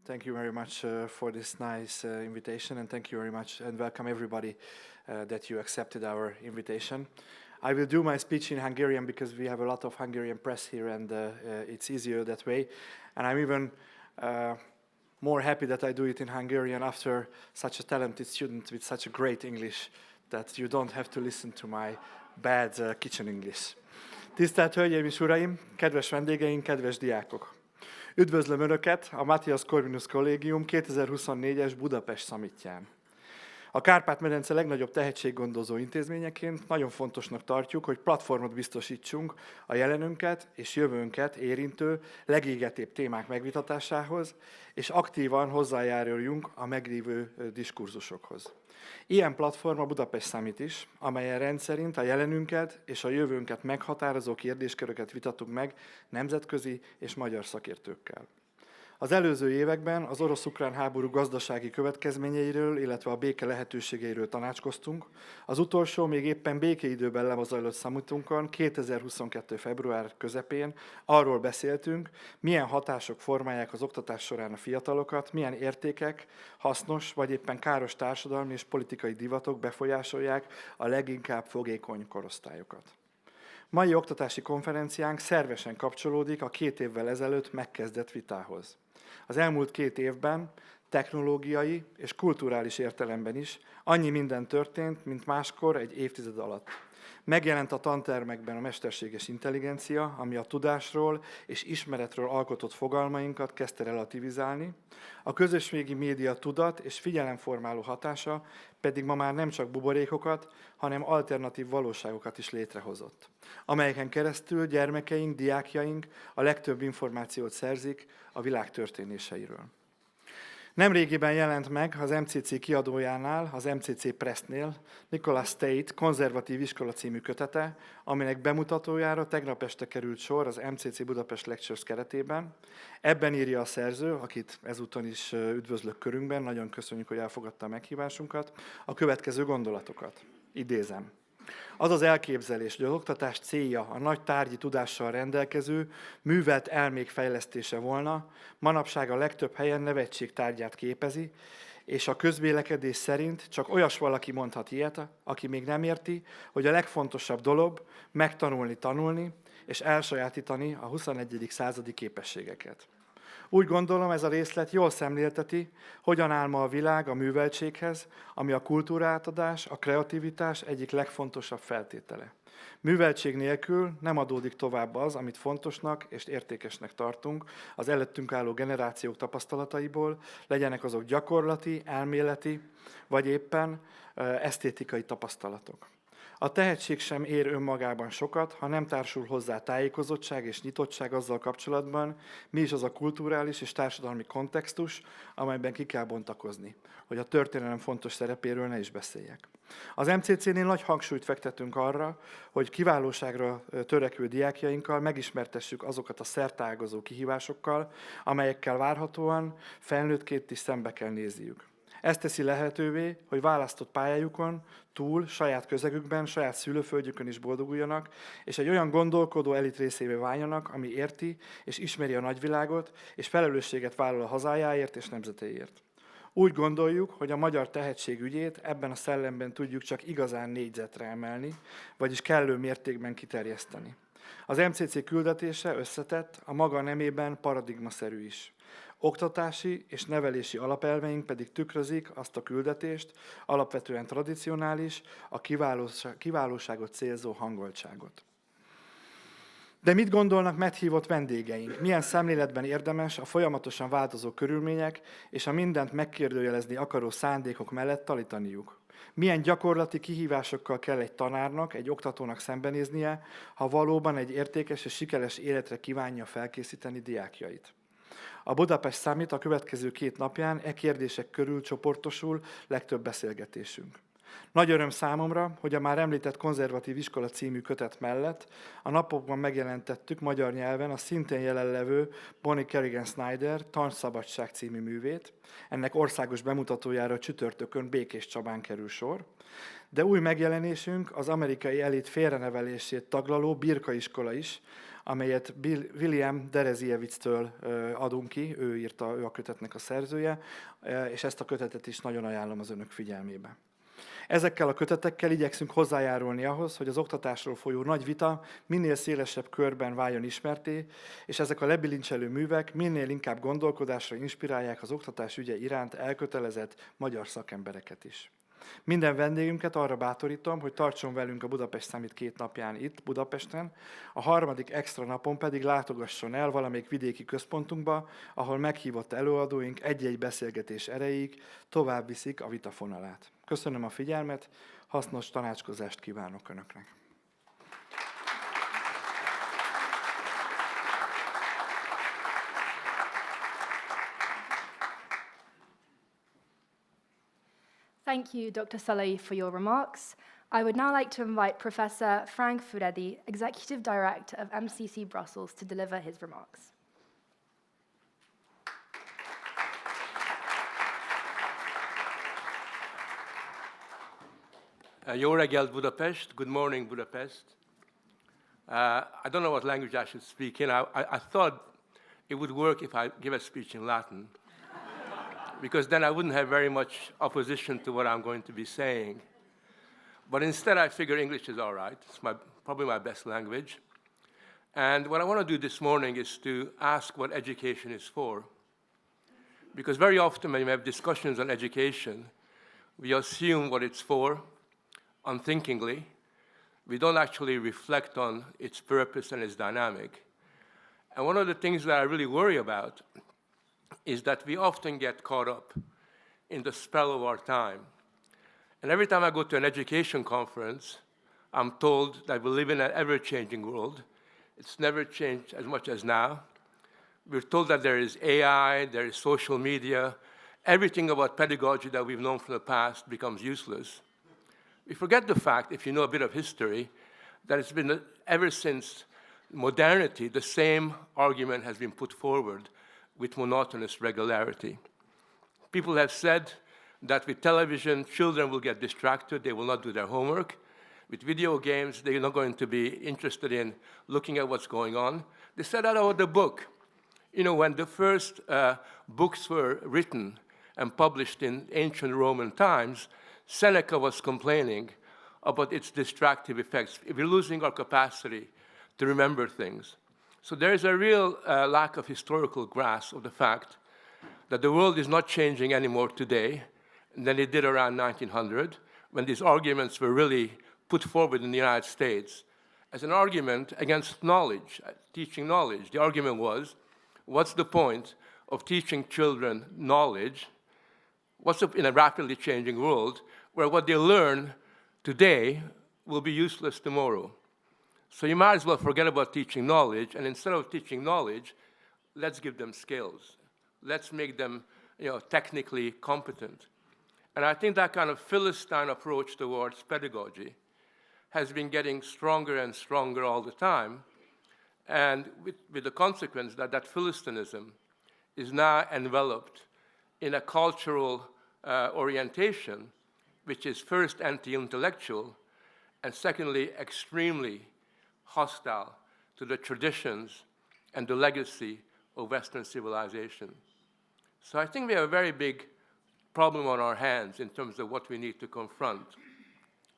Thank you very much for this nice invitation, and thank you very much and welcome everybody that you accepted our invitation. I will do my speech in Hungarian because we have a lot of Hungarian press here and it's easier that way. And I'm even more happy that I do it in Hungarian after such a talented student with such a great English that you don't have to listen to my bad kitchen English. Tisztelt Hölgyeim és Uraim, kedves vendégeink, kedves diákok! Üdvözlöm Önöket a Mathias Corvinus Collegium 2024-es Budapest Summitján. A Kárpát-medence legnagyobb tehetséggondozó intézményeként nagyon fontosnak tartjuk, hogy platformot biztosítsunk a jelenünket és jövőnket érintő legégetőbb témák megvitatásához, és aktívan hozzájáruljunk a meglévő diskurzusokhoz. Ilyen platform a Budapest Summit is, amelyen rendszerint a jelenünket és a jövőnket meghatározó kérdésköröket vitatunk meg nemzetközi és magyar szakértőkkel. Az előző években az orosz-ukrán háború gazdasági következményeiről, illetve a béke lehetőségeiről tanácskoztunk. Az utolsó, még éppen békeidőben lezajlott summitunkon 2022. február közepén arról beszéltünk, milyen hatások formálják az oktatás során a fiatalokat, milyen értékek, hasznos vagy éppen káros társadalmi és politikai divatok befolyásolják a leginkább fogékony korosztályokat. Mai oktatási konferenciánk szervesen kapcsolódik a 2 évvel ezelőtt megkezdett vitához. Az elmúlt 2 évben technológiai és kulturális értelemben is annyi minden történt, mint máskor egy évtized alatt. Megjelent a tantermekben a mesterséges intelligencia, ami a tudásról és ismeretről alkotott fogalmainkat kezdte relativizálni, a közösségi média tudat és figyelemformáló hatása pedig ma már nem csak buborékokat, hanem alternatív valóságokat is létrehozott, amelyeken keresztül gyermekeink, diákjaink a legtöbb információt szerzik a világ történéseiről. Nemrégiben jelent meg az MCC kiadójánál, az MCC Pressnél Tate Konzervatív iskola című kötete, aminek bemutatójára tegnap este került sor az MCC Budapest Lectures keretében. Ebben írja a szerző, akit ezúton is üdvözlök körünkben, nagyon köszönjük, hogy elfogadta a meghívásunkat, a következő gondolatokat. Idézem. Az az elképzelés, hogy az oktatás célja a nagy tárgyi tudással rendelkező, művelt elmék fejlesztése volna, manapság a legtöbb helyen nevetség tárgyát képezi, és a közvélekedés szerint csak olyas valaki mondhat ilyet, aki még nem érti, hogy a legfontosabb dolog megtanulni, tanulni, és elsajátítani a 21. századi képességeket. Úgy gondolom, ez a részlet jól szemlélteti, hogyan áll ma a világ a műveltséghez, ami a kultúrátadás, a kreativitás egyik legfontosabb feltétele. Műveltség nélkül nem adódik tovább az, amit fontosnak és értékesnek tartunk az előttünk álló generációk tapasztalataiból, legyenek azok gyakorlati, elméleti, vagy éppen esztétikai tapasztalatok. A tehetség sem ér önmagában sokat, ha nem társul hozzá tájékozottság és nyitottság azzal kapcsolatban, mi is az a kulturális és társadalmi kontextus, amelyben ki kell bontakozni, hogy a történelem fontos szerepéről ne is beszéljek. Az MCC-nél nagy hangsúlyt fektetünk arra, hogy kiválóságra törekvő diákjainkkal megismertessük azokat a szerteágazó kihívásokkal, amelyekkel várhatóan felnőttként is szembe kell nézniük. Ez teszi lehetővé, hogy választott pályájukon túl saját közegükben, saját szülőföldjükön is boldoguljanak, és egy olyan gondolkodó elit részévé váljanak, ami érti és ismeri a nagyvilágot, és felelősséget vállal a hazájáért és nemzetéért. Úgy gondoljuk, hogy a magyar tehetség ügyét ebben a szellemben tudjuk csak igazán négyzetre emelni, vagyis kellő mértékben kiterjeszteni. Az MCC küldetése összetett, a maga nemében paradigmaszerű is. Oktatási és nevelési alapelveink pedig tükrözik azt a küldetést, alapvetően tradicionális, a kiválóságot célzó hangoltságot. De mit gondolnak meghívott vendégeink? Milyen szemléletben érdemes a folyamatosan változó körülmények és a mindent megkérdőjelezni akaró szándékok mellett tanítaniuk? Milyen gyakorlati kihívásokkal kell egy tanárnak, egy oktatónak szembenéznie, ha valóban egy értékes és sikeres életre kívánja felkészíteni diákjait? A Budapest Summit a következő 2 napján kérdések körül csoportosul legtöbb beszélgetésünk. Nagy öröm számomra, hogy a már említett Konzervatív iskola című kötet mellett a napokban megjelentettük magyar nyelven a szintén jelenlevő Bonnie Kerrigan Snyder Tanszabadság című művét. Ennek országos bemutatójára csütörtökön Békés Csabán kerül sor. De új megjelenésünk az amerikai elit félrenevelését taglaló Birka iskola is, amelyet William Dereziewicztől adunk ki, ő a kötetnek a szerzője, és ezt a kötetet is nagyon ajánlom az önök figyelmébe. Ezekkel a kötetekkel igyekszünk hozzájárulni ahhoz, hogy az oktatásról folyó nagy vita minél szélesebb körben váljon ismertté, és ezek a lebilincselő művek minél inkább gondolkodásra inspirálják az oktatás ügye iránt elkötelezett magyar szakembereket is. Minden vendégünket arra bátorítom, hogy tartson velünk a Budapest Summit 2 napján itt, Budapesten, a 3. extra napon pedig látogasson el valamelyik vidéki központunkba, ahol meghívott előadóink egy-egy beszélgetés erejéig tovább viszik a vitafonalát. Köszönöm a figyelmet, hasznos tanácskozást kívánok Önöknek! Thank you, Dr. Szalai, for your remarks. I would now like to invite Professor Frank Füredi, Executive Director of MCC Brussels, to deliver his remarks. Jó reggelt, Budapest. Good morning, Budapest. I don't know what language I should speak in. I thought it would work if I give a speech in Latin, because then I wouldn't have very much opposition to what I'm going to be saying. But instead, I figure English is all right. It's probably my best language. And what I want to do this morning is to ask what education is for. Because very often when we have discussions on education, we assume what it's for unthinkingly. We don't actually reflect on its purpose and its dynamic. And one of the things that I really worry about is that we often get caught up in the spell of our time. And every time I go to an education conference, I'm told that we live in an ever-changing world. It's never changed as much as now. We're told that there is AI, there is social media. Everything about pedagogy that we've known from the past becomes useless. We forget the fact, if you know a bit of history, that it's been ever since modernity, the same argument has been put forward with monotonous regularity. People have said that with television, children will get distracted, they will not do their homework. With video games, they're not going to be interested in looking at what's going on. They said that about the book. You know, when the first books were written and published in ancient Roman times, Seneca was complaining about its distractive effects. We're losing our capacity to remember things. So there is a real lack of historical grasp of the fact that the world is not changing anymore today than it did around 1900, when these arguments were really put forward in the United States as an argument against knowledge, teaching knowledge. The argument was, what's the point of teaching children knowledge? What's up in a rapidly changing world where what they learn today will be useless tomorrow? So you might as well forget about teaching knowledge, and instead of teaching knowledge, let's give them skills. Let's make them, technically competent. And I think that kind of Philistine approach towards pedagogy has been getting stronger and stronger all the time, and with the consequence that that Philistinism is now enveloped in a cultural orientation, which is first anti-intellectual, and secondly, extremely hostile to the traditions and the legacy of Western civilization. So I think we have a very big problem on our hands in terms of what we need to confront.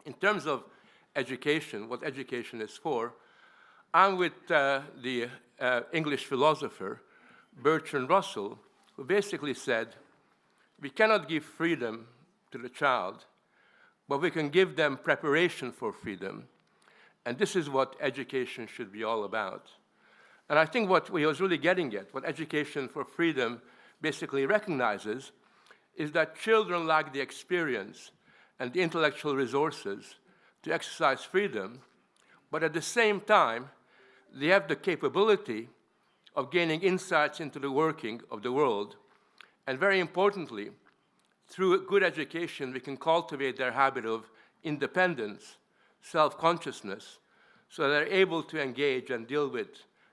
In terms of education, what education is for, I'm with the English philosopher Bertrand Russell, who basically said, we cannot give freedom to the child, but we can give them preparation for freedom. And this is what education should be all about. And I think what we was really getting at, what education for freedom basically recognizes, is that children lack the experience and the intellectual resources to exercise freedom, but at the same time, they have the capability of gaining insights into the working of the world. And very importantly, through good education, we can cultivate their habit of independence, self-consciousness, so they're able to engage and deal with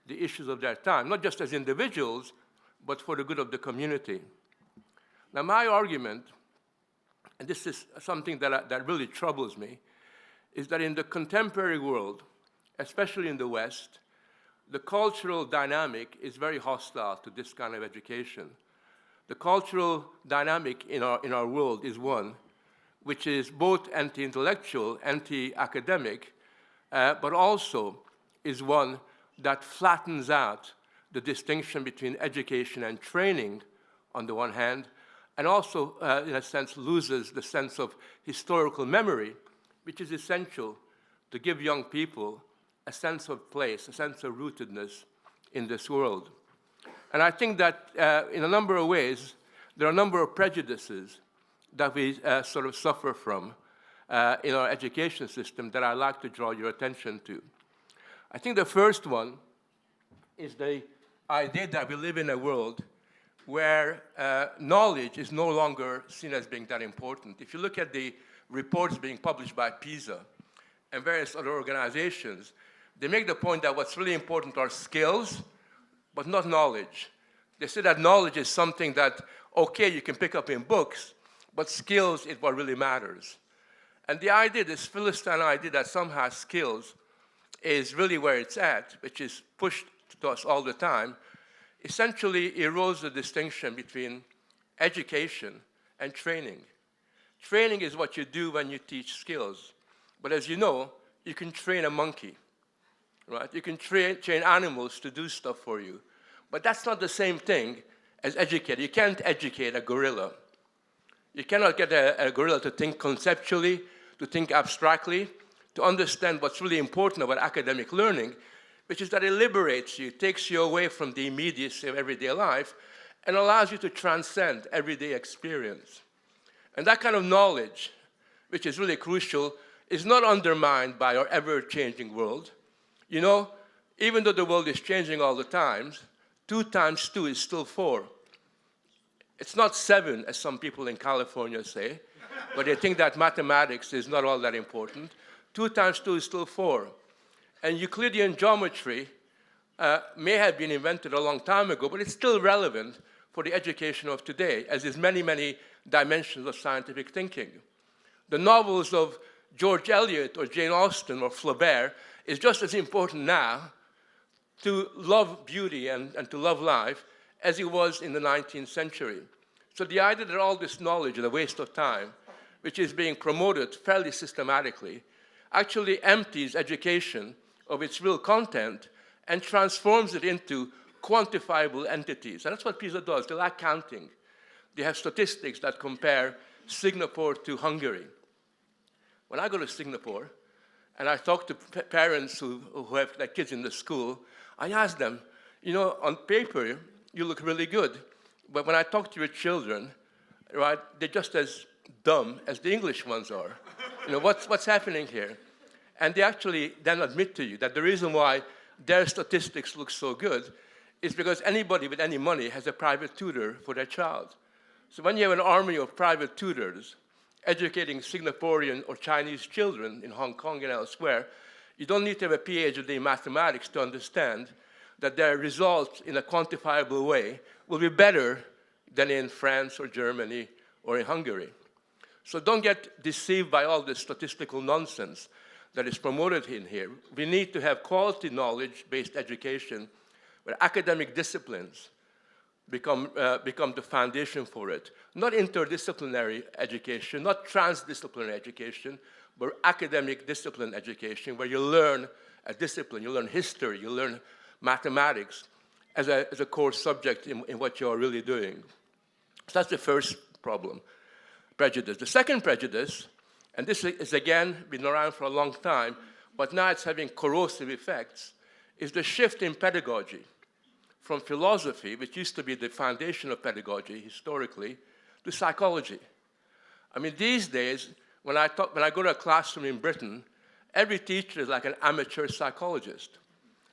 the issues of their time, not just as individuals, but for the good of the community. Now, my argument, and this is something that really troubles me, is that in the contemporary world, especially in the West, the cultural dynamic is very hostile to this kind of education. The cultural dynamic in our world is one which is both anti-intellectual, anti-academic, but also is one that flattens out the distinction between education and training on the one hand, and also, in a sense, loses the sense of historical memory, which is essential to give young people a sense of place, a sense of rootedness in this world. And I think that in a number of ways, there are a number of prejudices that we sort of suffer from in our education system that I'd like to draw your attention to. I think the first one is the idea that we live in a world where knowledge is no longer seen as being that important. If you look at the reports being published by PISA and various other organizations, they make the point that what's really important are skills, but not knowledge. They say that knowledge is something that, okay, you can pick up in books, but skills is what really matters. And the idea, this Philistine idea that somehow skills is really where it's at, which is pushed to us all the time, essentially erodes the distinction between education and training. Training is what you do when you teach skills. But as you know, you can train a monkey, right? You can train animals to do stuff for you. But that's not the same thing as educate. You can't educate a gorilla. You cannot get a gorilla to think conceptually, to think abstractly, to understand what's really important about academic learning, which is that it liberates you, takes you away from the immediacy of everyday life, and allows you to transcend everyday experience. And that kind of knowledge, which is really crucial, is not undermined by our ever-changing world. You know, even though the world is changing all the time, 2 times 2 is still 4. It's not 7, as some people in California say, but they think that mathematics is not all that important. 2 times 2 is still 4. And Euclidean geometry may have been invented a long time ago, but it's still relevant for the education of today, as is many, many dimensions of scientific thinking. The novels of George Eliot or Jane Austen or Flaubert is just as important now to love beauty and to love life as it was in the 19th century. So the idea that all this knowledge is a waste of time, which is being promoted fairly systematically, actually empties education of its real content and transforms it into quantifiable entities. And that's what PISA does. They lack counting. They have statistics that compare Singapore to Hungary. When I go to Singapore and I talk to parents who have their kids in the school, I ask them, you know, on paper, you look really good. But when I talk to your children, right, they're just as dumb as the English ones are. You know, what's happening here? And they actually then admit to you that the reason why their statistics look so good is because anybody with any money has a private tutor for their child. So when you have an army of private tutors educating Singaporean or Chinese children in Hong Kong and elsewhere, you don't need to have a PhD in mathematics to understand that their results in a quantifiable way will be better than in France or Germany or in Hungary. So don't get deceived by all this statistical nonsense that is promoted in here. We need to have quality knowledge-based education where academic disciplines become the foundation for it. Not interdisciplinary education, not transdisciplinary education, but academic discipline education where you learn a discipline, you learn history, you learn mathematics as a core subject in what you are really doing. So that's the first problem, prejudice. The second prejudice, and this is again been around for a long time, but now it's having corrosive effects, is the shift in pedagogy from philosophy, which used to be the foundation of pedagogy historically, to psychology. I mean, these days, when I go to a classroom in Britain, every teacher is like an amateur psychologist.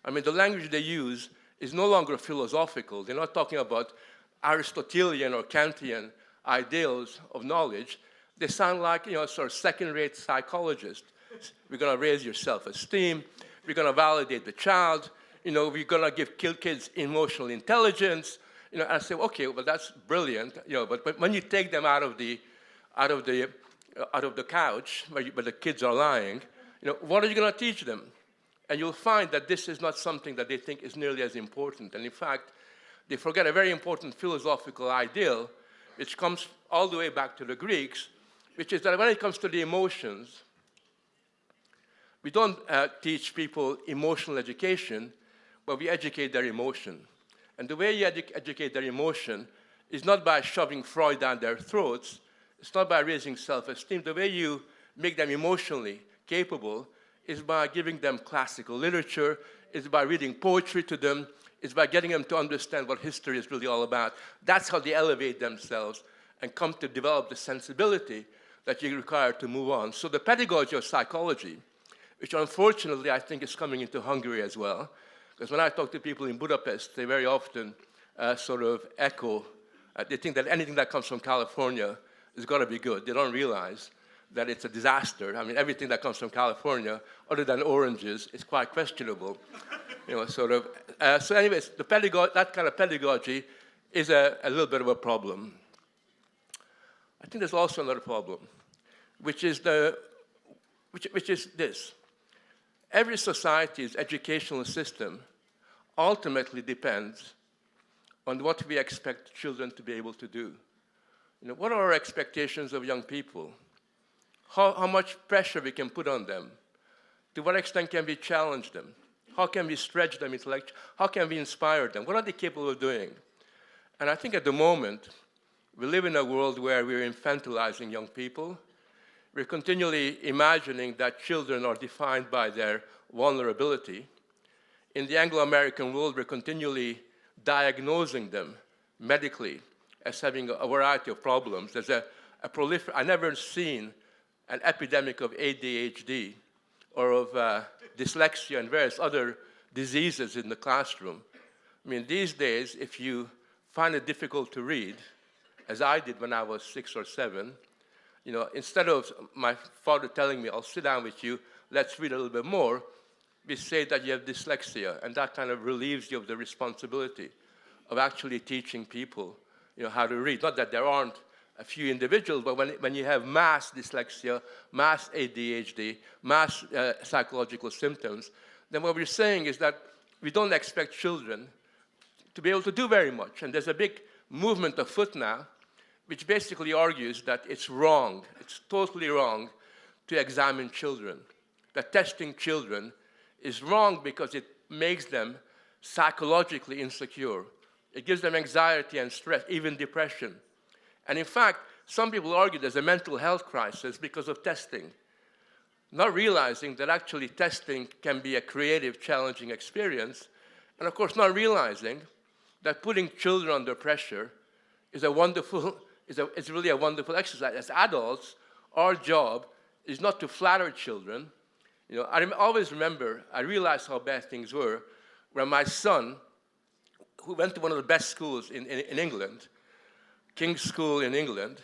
I mean, the language they use is no longer philosophical. They're not talking about Aristotelian or Kantian ideals of knowledge. They sound like, you know, sort of second-rate psychologists. We're going to raise your self-esteem. We're going to validate the child. You know, we're going to give kids emotional intelligence. You know, and I say, okay, well, that's brilliant. You know, but when you take them out of the couch where the kids are lying, you know, what are you going to teach them? And you'll find that this is not something that they think is nearly as important. And in fact, they forget a very important philosophical ideal, which comes all the way back to the Greeks, which is that when it comes to the emotions, we don't teach people emotional education, but we educate their emotion. And the way you educate their emotion is not by shoving Freud down their throats. It's not by raising self-esteem. The way you make them emotionally capable is by giving them classical literature, is by reading poetry to them, is by getting them to understand what history is really all about. That's how they elevate themselves and come to develop the sensibility that you require to move on. So the pedagogy of psychology, which unfortunately I think is coming into Hungary as well, because when I talk to people in Budapest, they very often sort of echo, they think that anything that comes from California is going to be good. They don't realize that it's a disaster. I mean, everything that comes from California, other than oranges, is quite questionable. Sort of. So anyways, that kind of pedagogy is a little bit of a problem. I think there's also another problem, which is this. Every society's educational system ultimately depends on what we expect children to be able to do. What are our expectations of young people? How much pressure we can put on them? To what extent can we challenge them? How can we stretch them intellectually? How can we inspire them? What are they capable of doing? And I think at the moment, we live in a world where we're infantilizing young people. We're continually imagining that children are defined by their vulnerability. In the Anglo-American world, we're continually diagnosing them medically as having a variety of problems. There's I've never seen an epidemic of ADHD or of dyslexia and various other diseases in the classroom. I mean, these days, if you find it difficult to read, as I did when I was 6 or 7, instead of my father telling me, I'll sit down with you, let's read a little bit more, we say that you have dyslexia, and that kind of relieves you of the responsibility of actually teaching people how to read. Not that there aren't a few individuals, but when you have mass dyslexia, mass ADHD, mass psychological symptoms, then what we're saying is that we don't expect children to be able to do very much. And there's a big movement afoot now, which basically argues that it's wrong, it's totally wrong to examine children. That testing children is wrong because it makes them psychologically insecure. It gives them anxiety and stress, even depression. And in fact, some people argue there's a mental health crisis because of testing, not realizing that actually testing can be a creative, challenging experience, and of course not realizing that putting children under pressure is really a wonderful exercise. As adults, our job is not to flatter children. I always remember, I realized how bad things were when my son, who went to one of the best schools in England, King's School in England,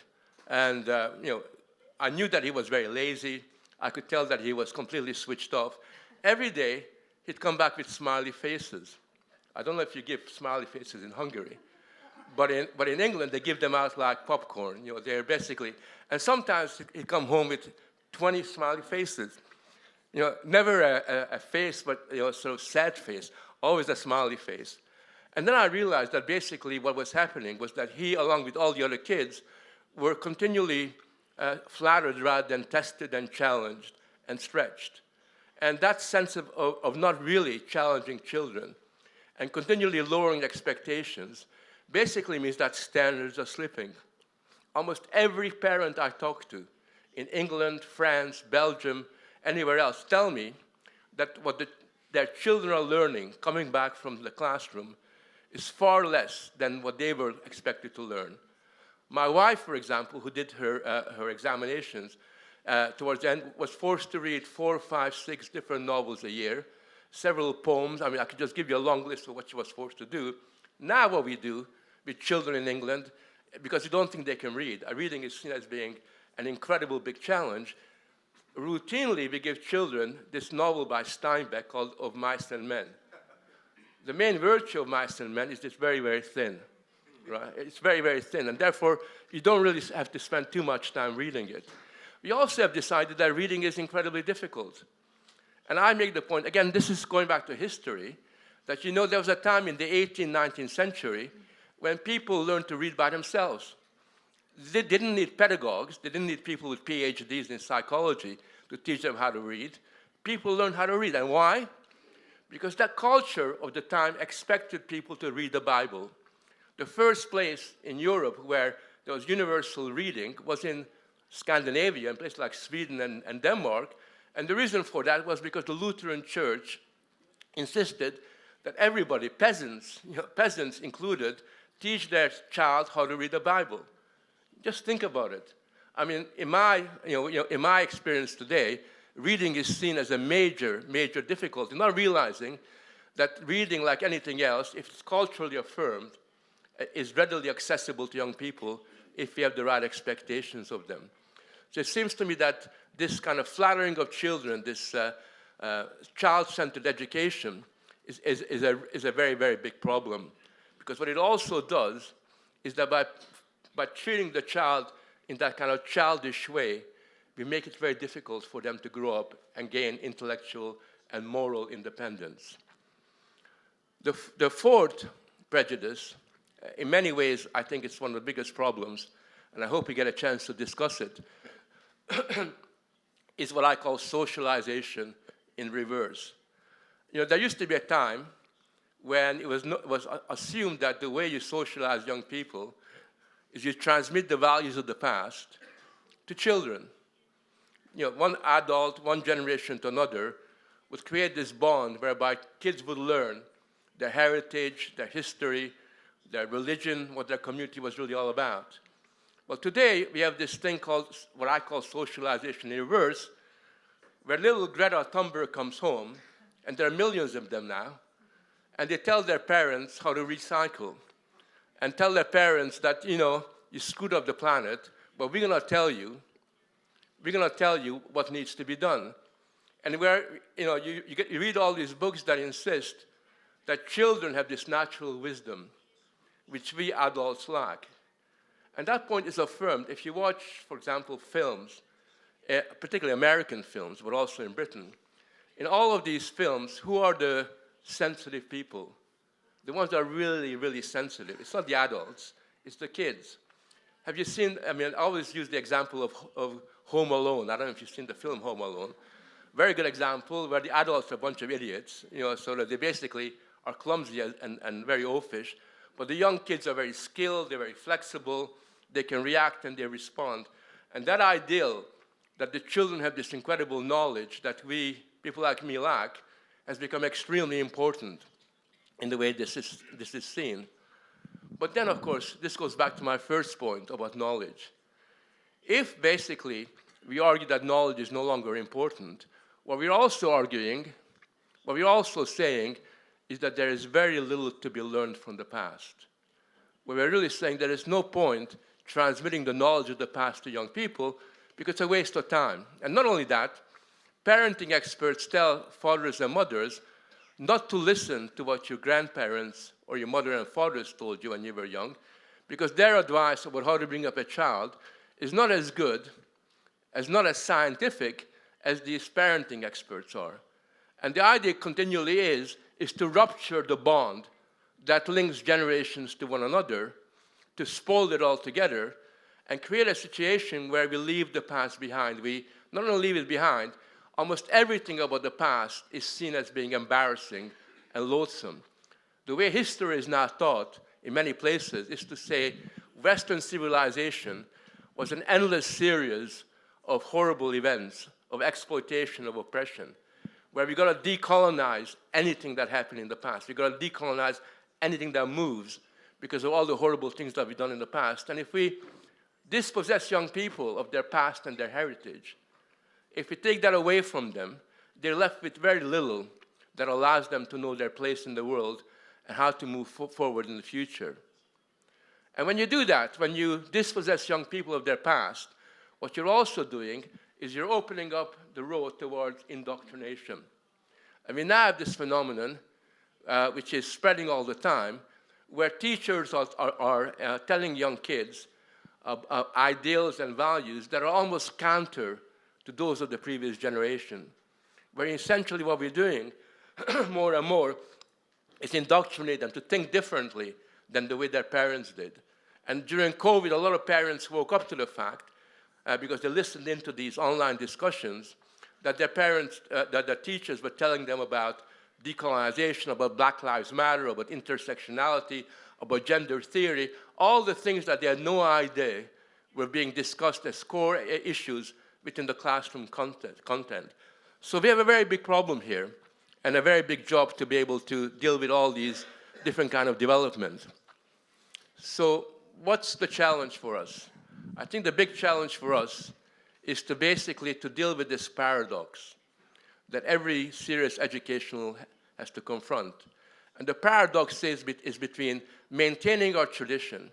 and I knew that he was very lazy. I could tell that he was completely switched off. Every day, he'd come back with smiley faces. I don't know if you give smiley faces in Hungary, but in England, they give them out like popcorn. They're basically, and sometimes he'd come home with 20 smiley faces. Never a face, but sort of sad face, always a smiley face. And then I realized that basically what was happening was that he, along with all the other kids, were continually flattered rather than tested and challenged and stretched. And that sense of not really challenging children and continually lowering expectations basically means that standards are slipping. Almost every parent I talk to in England, France, Belgium, anywhere else, tell me that what their children are learning coming back from the classroom is far less than what they were expected to learn. My wife, for example, who did her examinations towards the end, was forced to read 4, 5, 6 different novels a year, several poems. I mean, I could just give you a long list of what she was forced to do. Now what we do with children in England, because you don't think they can read, reading is seen as being an incredible big challenge, routinely we give children this novel by Steinbeck called Of Mice and Men. The main virtue of Mice and Men is it's very, very thin. Right? It's very, very thin, and therefore you don't really have to spend too much time reading it. We also have decided that reading is incredibly difficult. And I make the point, again, this is going back to history, that there was a time in the 18th, 19th century when people learned to read by themselves. They didn't need pedagogues. They didn't need people with PhDs in psychology to teach them how to read. People learned how to read. And why? Because that culture of the time expected people to read the Bible. The first place in Europe where there was universal reading was in Scandinavia, in places like Sweden and Denmark. And the reason for that was because the Lutheran Church insisted that everybody, peasants included, teach their child how to read the Bible. Just think about it. I mean, in my experience today, reading is seen as a major, major difficulty, not realizing that reading, like anything else, if it's culturally affirmed, is readily accessible to young people if we have the right expectations of them. So it seems to me that this kind of flattering of children, this child-centered education, is a very, very big problem. Because what it also does is that by treating the child in that kind of childish way, we make it very difficult for them to grow up and gain intellectual and moral independence. The fourth prejudice, in many ways, I think it's one of the biggest problems, and I hope we get a chance to discuss it, is what I call socialization in reverse. There used to be a time when it was assumed that the way you socialize young people is you transmit the values of the past to children. One adult, one generation to another, would create this bond whereby kids would learn their heritage, their history, their religion, what their community was really all about. Well, today we have this thing called, what I call socialization in reverse, where little Greta Thunberg comes home, and there are millions of them now, and they tell their parents how to recycle, and tell their parents that, you screwed up the planet, but we're going to tell you what needs to be done. And where, you read all these books that insist that children have this natural wisdom, which we adults lack. And that point is affirmed if you watch, for example, films, particularly American films, but also in Britain. In all of these films, who are the sensitive people? The ones that are really, really sensitive. It's not the adults, it's the kids. Have you seen, I always use the example of Home Alone. I don't know if you've seen the film Home Alone. Very good example where the adults are a bunch of idiots, so that they basically are clumsy and very oafish. But the young kids are very skilled, they're very flexible, they can react and they respond. And that ideal that the children have this incredible knowledge that we, people like me, lack, has become extremely important in the way this is seen. But then, of course, this goes back to my first point about knowledge. If basically we argue that knowledge is no longer important, what we're also saying is that there is very little to be learned from the past. What we're really saying there is no point transmitting the knowledge of the past to young people because it's a waste of time. And not only that, parenting experts tell fathers and mothers not to listen to what your grandparents or your mother and fathers told you when you were young, because their advice about how to bring up a child is not as good, not as scientific as these parenting experts are. And the idea continually is to rupture the bond that links generations to one another, to spoil it all together, and create a situation where we leave the past behind. We not only leave it behind, almost everything about the past is seen as being embarrassing and loathsome. The way history is now taught in many places is to say Western civilization was an endless series of horrible events, of exploitation, of oppression, where we got to decolonize anything that happened in the past. We got to decolonize anything that moves because of all the horrible things that we've done in the past. And if we dispossess young people of their past and their heritage, if we take that away from them, they're left with very little that allows them to know their place in the world and how to move forward in the future. And when you do that, when you dispossess young people of their past, what you're also doing is you're opening up the road towards indoctrination. And we now have this phenomenon, which is spreading all the time, where teachers are telling young kids ideals and values that are almost counter to those of the previous generation. where essentially what we're doing more and more is indoctrinate them to think differently than the way their parents did. And during COVID, a lot of parents woke up to the fact, because they listened into these online discussions, that their parents, that their teachers were telling them about decolonization, about Black Lives Matter, about intersectionality, about gender theory, all the things that they had no idea were being discussed as core issues within the classroom content. So we have a very big problem here, and a very big job to be able to deal with all these different kind of developments. So what's the challenge for us? I think the big challenge for us is to basically to deal with this paradox that every serious educational has to confront. And the paradox is between maintaining our tradition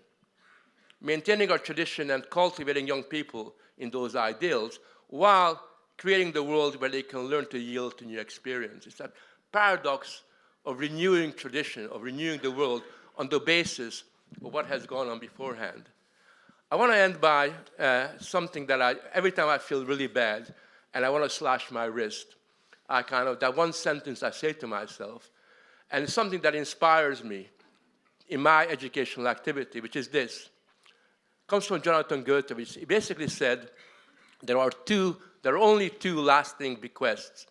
and cultivating young people in those ideals, while creating the world where they can learn to yield to new experience. It's that paradox of renewing tradition, of renewing the world on the basis of what has gone on beforehand. I want to end by something that every time I feel really bad and I want to slash my wrist, that one sentence I say to myself, and it's something that inspires me in my educational activity, which is this. It comes from Jonathan Goethe, which he basically said, there are only two lasting bequests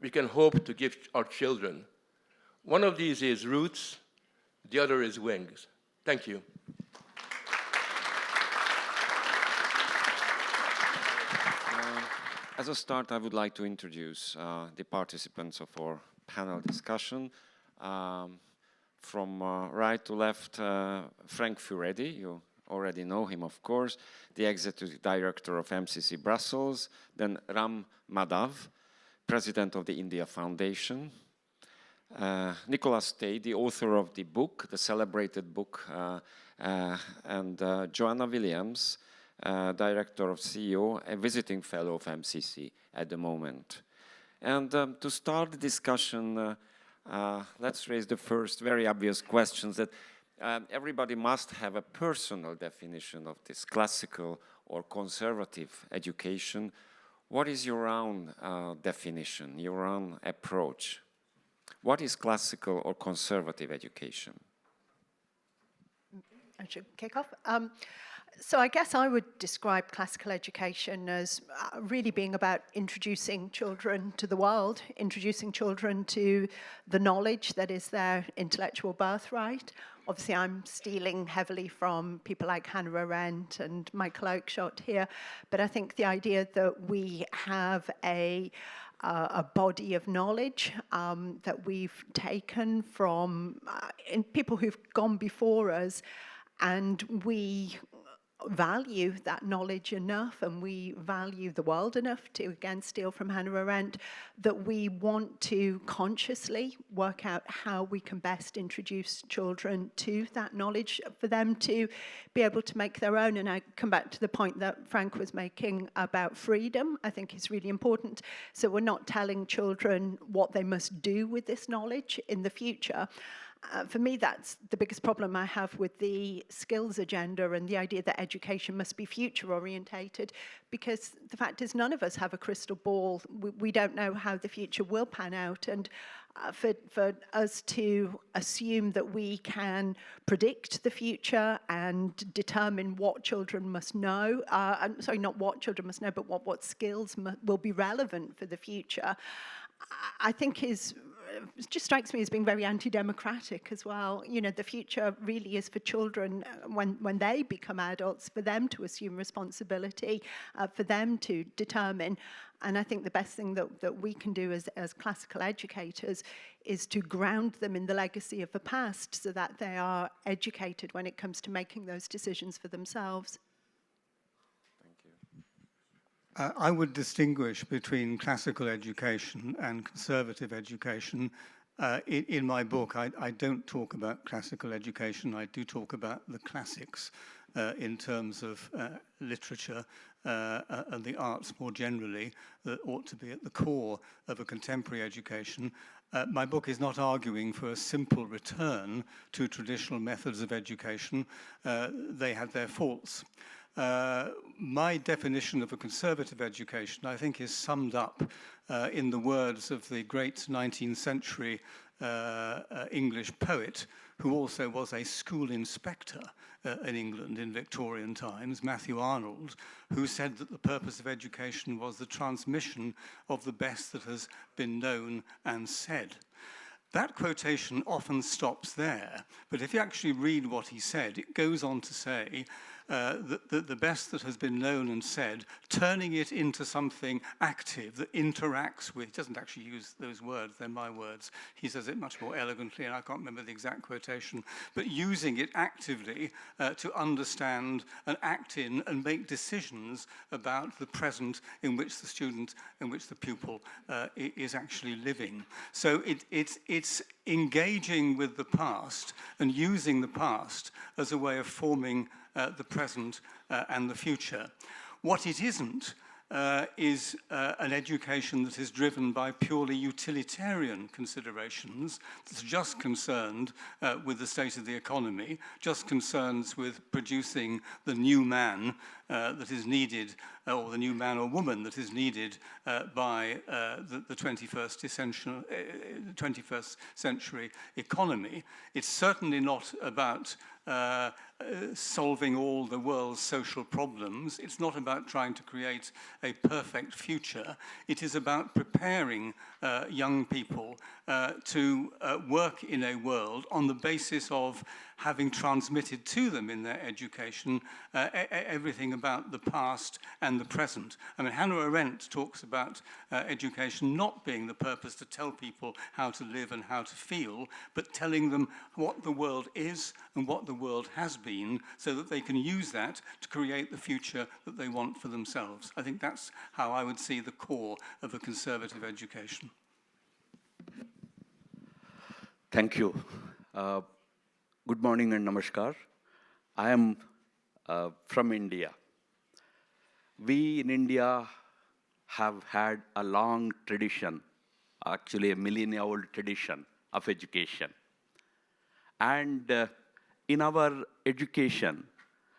we can hope to give our children. One of these is roots, the other is wings. Thank you. As a start, I would like to introduce the participants of our panel discussion. From right to left, Frank Füredi, you already know him, of course, the Executive Director of MCC Brussels. Then Ram Madhav, President of the India Foundation. Nicholas Tate, the author of the book, the celebrated book, and Joanna Williams, Director of Cieo, a visiting fellow of MCC at the moment. And to start the discussion, let's raise the first very obvious questions that everybody must have a personal definition of this classical or conservative education. What is your own definition, your own approach? What is classical or conservative education? I should kick off. So I guess I would describe classical education as really being about introducing children to the world, introducing children to the knowledge that is their intellectual birthright. Obviously, I'm stealing heavily from people like Hannah Arendt and Michael Oakeshott here, but I think the idea that we have a body of knowledge that we've taken from people who've gone before us, and we value that knowledge enough, and we value the world enough to, again, steal from Hannah Arendt, that we want to consciously work out how we can best introduce children to that knowledge for them to be able to make their own. And I come back to the point that Frank was making about freedom. I think it's really important. So we're not telling children what they must do with this knowledge in the future. For me, that's the biggest problem I have with the skills agenda and the idea that education must be future-orientated, because the fact is none of us have a crystal ball. We don't know how the future will pan out, and for us to assume that we can predict the future and determine what children must know, sorry, not what children must know, but what skills will be relevant for the future, I think it just strikes me as being very anti-democratic as well. You know, the future really is for children when they become adults, for them to assume responsibility, for them to determine. And I think the best thing that we can do as classical educators is to ground them in the legacy of the past so that they are educated when it comes to making those decisions for themselves. I would distinguish between classical education and conservative education. In my book, I don't talk about classical education. I do talk about the classics in terms of literature and the arts more generally that ought to be at the core of a contemporary education. My book is not arguing for a simple return to traditional methods of education. They had their faults. My definition of a conservative education, I think, is summed up in the words of the great 19th century English poet, who also was a school inspector in England in Victorian times, Matthew Arnold, who said that the purpose of education was the transmission of the best that has been known and said. That quotation often stops there, but if you actually read what he said, it goes on to say that the best that has been known and said, turning it into something active that interacts with, he doesn't actually use those words, they're my words, he says it much more elegantly, and I can't remember the exact quotation, but using it actively to understand and act in and make decisions about the present in which the student, in which the pupil is actually living. So it's engaging with the past and using the past as a way of forming the present and the future. What it isn't is an education that is driven by purely utilitarian considerations, that's just concerned with the state of the economy, just concerns with producing the new man that is needed, or the new man or woman that is needed by the 21st century economy. It's certainly not about solving all the world's social problems. It's not about trying to create a perfect future. It is about preparing young people to work in a world on the basis of having transmitted to them in their education everything about the past and the present. I mean, Hannah Arendt talks about education not being the purpose to tell people how to live and how to feel, but telling them what the world is and what the world has been, so that they can use that to create the future that they want for themselves. I think that's how I would see the core of a conservative education. Thank you. Good morning and namaskar. I am from India. We in India have had a long tradition, actually a millennia-old tradition of education. And in our education,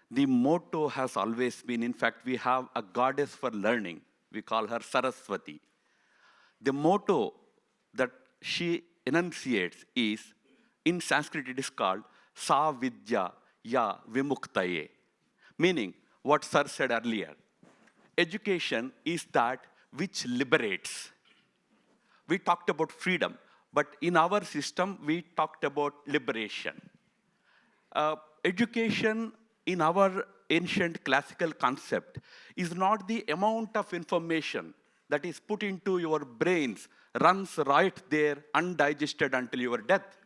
the motto has always been, in fact, we have a goddess for learning. We call her Saraswati. The motto that she enunciates is, in Sanskrit it is called Sa Vidya Ya Vimuktaye, meaning what Sir said earlier. Education is that which liberates. We talked about freedom, but in our system we talked about liberation. Education in our ancient classical concept is not the amount of information that is put into your brains, runs right there undigested until your death.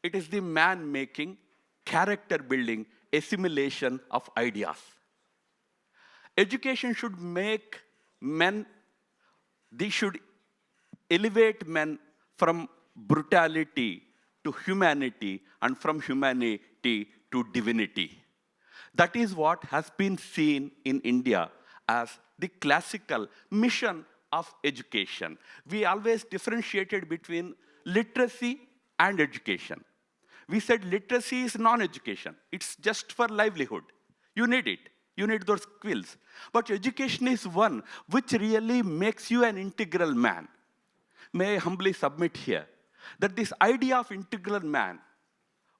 It is the man-making, character-building assimilation of ideas. Education should make men, they should elevate men from brutality to humanity and from humanity to divinity. That is what has been seen in India as the classical mission of education. We always differentiated between literacy and education. We said literacy is non-education. It's just for livelihood. You need it. You need those skills. But education is one which really makes you an integral man. May I humbly submit here that this idea of integral man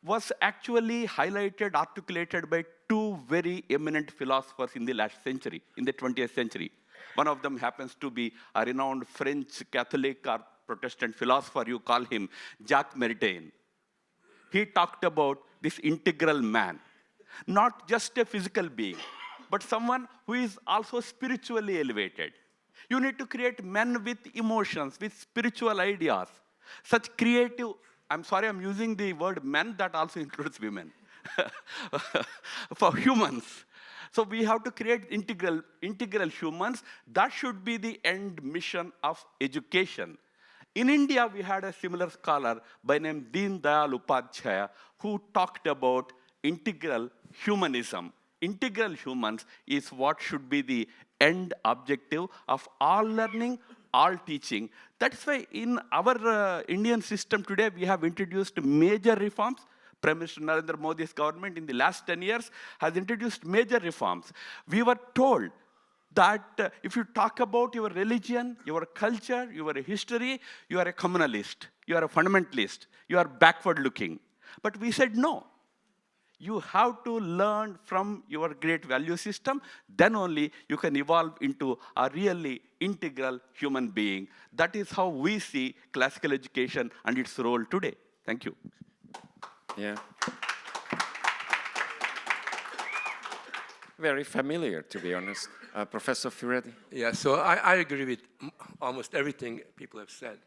was actually highlighted, articulated by two very eminent philosophers in the last century, in the 20th century. One of them happens to be a renowned French Catholic or Protestant philosopher, you call him Jacques Maritain. He talked about this integral man, not just a physical being, but someone who is also spiritually elevated. You need to create men with emotions, with spiritual ideas, such creative, I'm sorry, I'm using the word men, that also includes women, for humans. So we have to create integral humans. That should be the end mission of education. In India, we had a similar scholar by name Deen Dayal Upadhyaya who talked about integral humanism. Integral humans is what should be the end objective of all learning, all teaching. That's why in our Indian system today, we have introduced major reforms. Prime Minister Narendra Modi's government in the last 10 years has introduced major reforms. We were told that if you talk about your religion, your culture, your history, you are a communalist, you are a fundamentalist, you are backward looking. But we said no. You have to learn from your great value system, then only you can evolve into a really integral human being. That is how we see classical education and its role today. Thank you. Yeah. Very familiar, to be honest. Professor Füredi? Yeah, so I agree with almost everything people have said.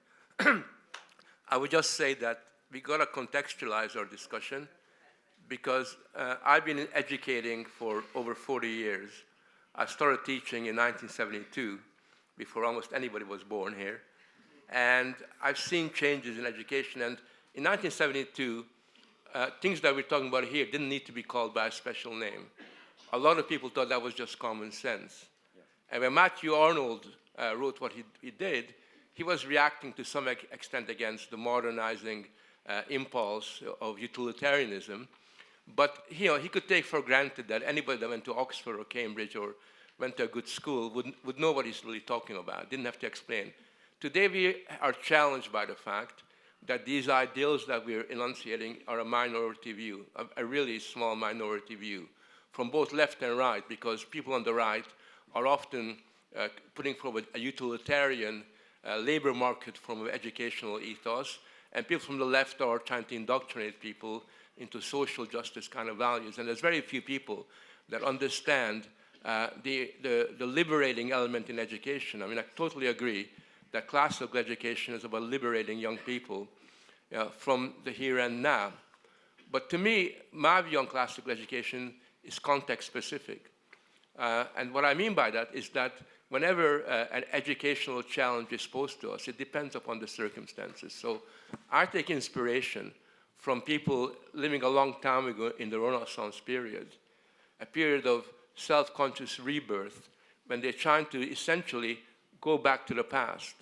I would just say that we got to contextualize our discussion because I've been educating for over 40 years. I started teaching in 1972, before almost anybody was born here. And I've seen changes in education. And in 1972, things that we're talking about here didn't need to be called by a special name. A lot of people thought that was just common sense. Yeah. And when Matthew Arnold wrote what he did, he was reacting to some extent against the modernizing impulse of utilitarianism. But he could take for granted that anybody that went to Oxford or Cambridge or went to a good school would know what he's really talking about, didn't have to explain. Today we are challenged by the fact that these ideals that we're enunciating are a minority view, a really small minority view, from both left and right, because people on the right are often putting forward a utilitarian labor market form of educational ethos, and people from the left are trying to indoctrinate people into social justice kind of values. And there's very few people that understand the liberating element in education. I mean, I totally agree that classical education is about liberating young people from the here and now. But to me, my view on classical education is context-specific. And what I mean by that is that whenever an educational challenge is posed to us, it depends upon the circumstances. So I take inspiration from people living a long time ago in the Renaissance period, a period of self-conscious rebirth, when they're trying to essentially go back to the past.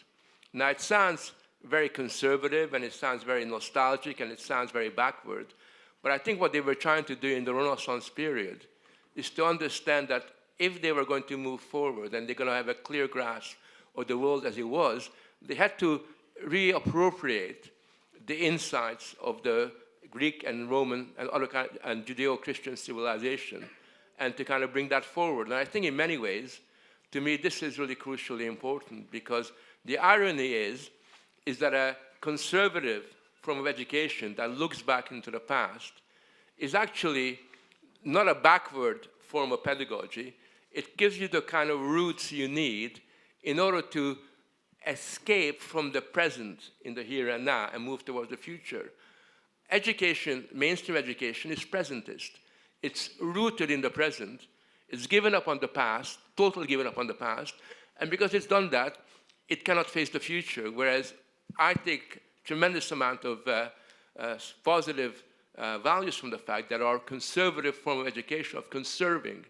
Now, it sounds very conservative, and it sounds very nostalgic, and it sounds very backward. But I think what they were trying to do in the Renaissance period is to understand that if they were going to move forward and they're going to have a clear grasp of the world as it was, they had to reappropriate the insights of the Greek and Roman and other and Judeo-Christian civilization, and to kind of bring that forward. And I think in many ways, to me, this is really crucially important, because the irony is that a conservative form of education that looks back into the past is actually not a backward form of pedagogy. It gives you the kind of roots you need in order to escape from the present in the here and now and move towards the future. Education, mainstream education, is presentist. It's rooted in the present. It's given up on the past, totally given up on the past. And because it's done that, it cannot face the future. Whereas I take tremendous amount of positive values from the fact that our conservative form of education, of conserving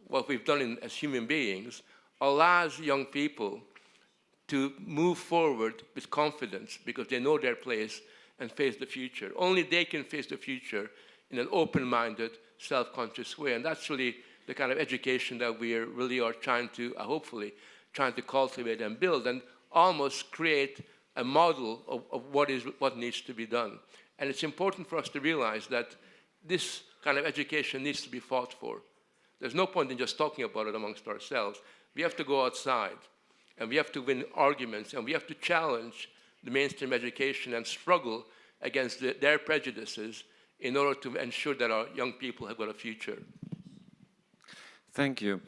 what we've done as human beings, allows young people to move forward with confidence because they know their place and face the future. Only they can face the future in an open-minded, self-conscious way. And that's really the kind of education that we really are trying to, hopefully, trying to cultivate and build and almost create a model of what needs to be done. And it's important for us to realize that this kind of education needs to be fought for. There's no point in just talking about it amongst ourselves. We have to go outside, and we have to win arguments, and we have to challenge the mainstream education and struggle against their prejudices in order to ensure that our young people have got a future. Thank you.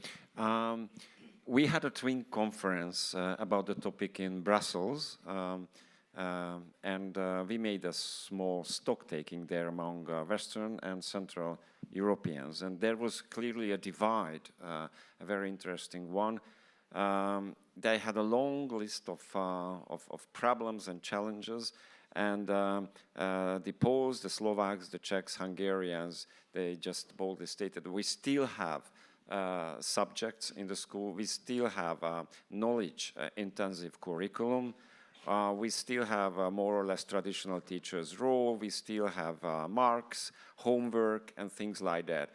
We had a twin conference about the topic in Brussels, and we made a small stock taking there among Western and Central Europeans, and there was clearly a divide, a very interesting one. They had a long list of problems and challenges, and the Poles, the Slovaks, the Czechs, Hungarians, they just boldly stated we still have subjects in the school. We still have a knowledge-intensive curriculum. We still have a more or less traditional teacher's role. We still have marks, homework, and things like that.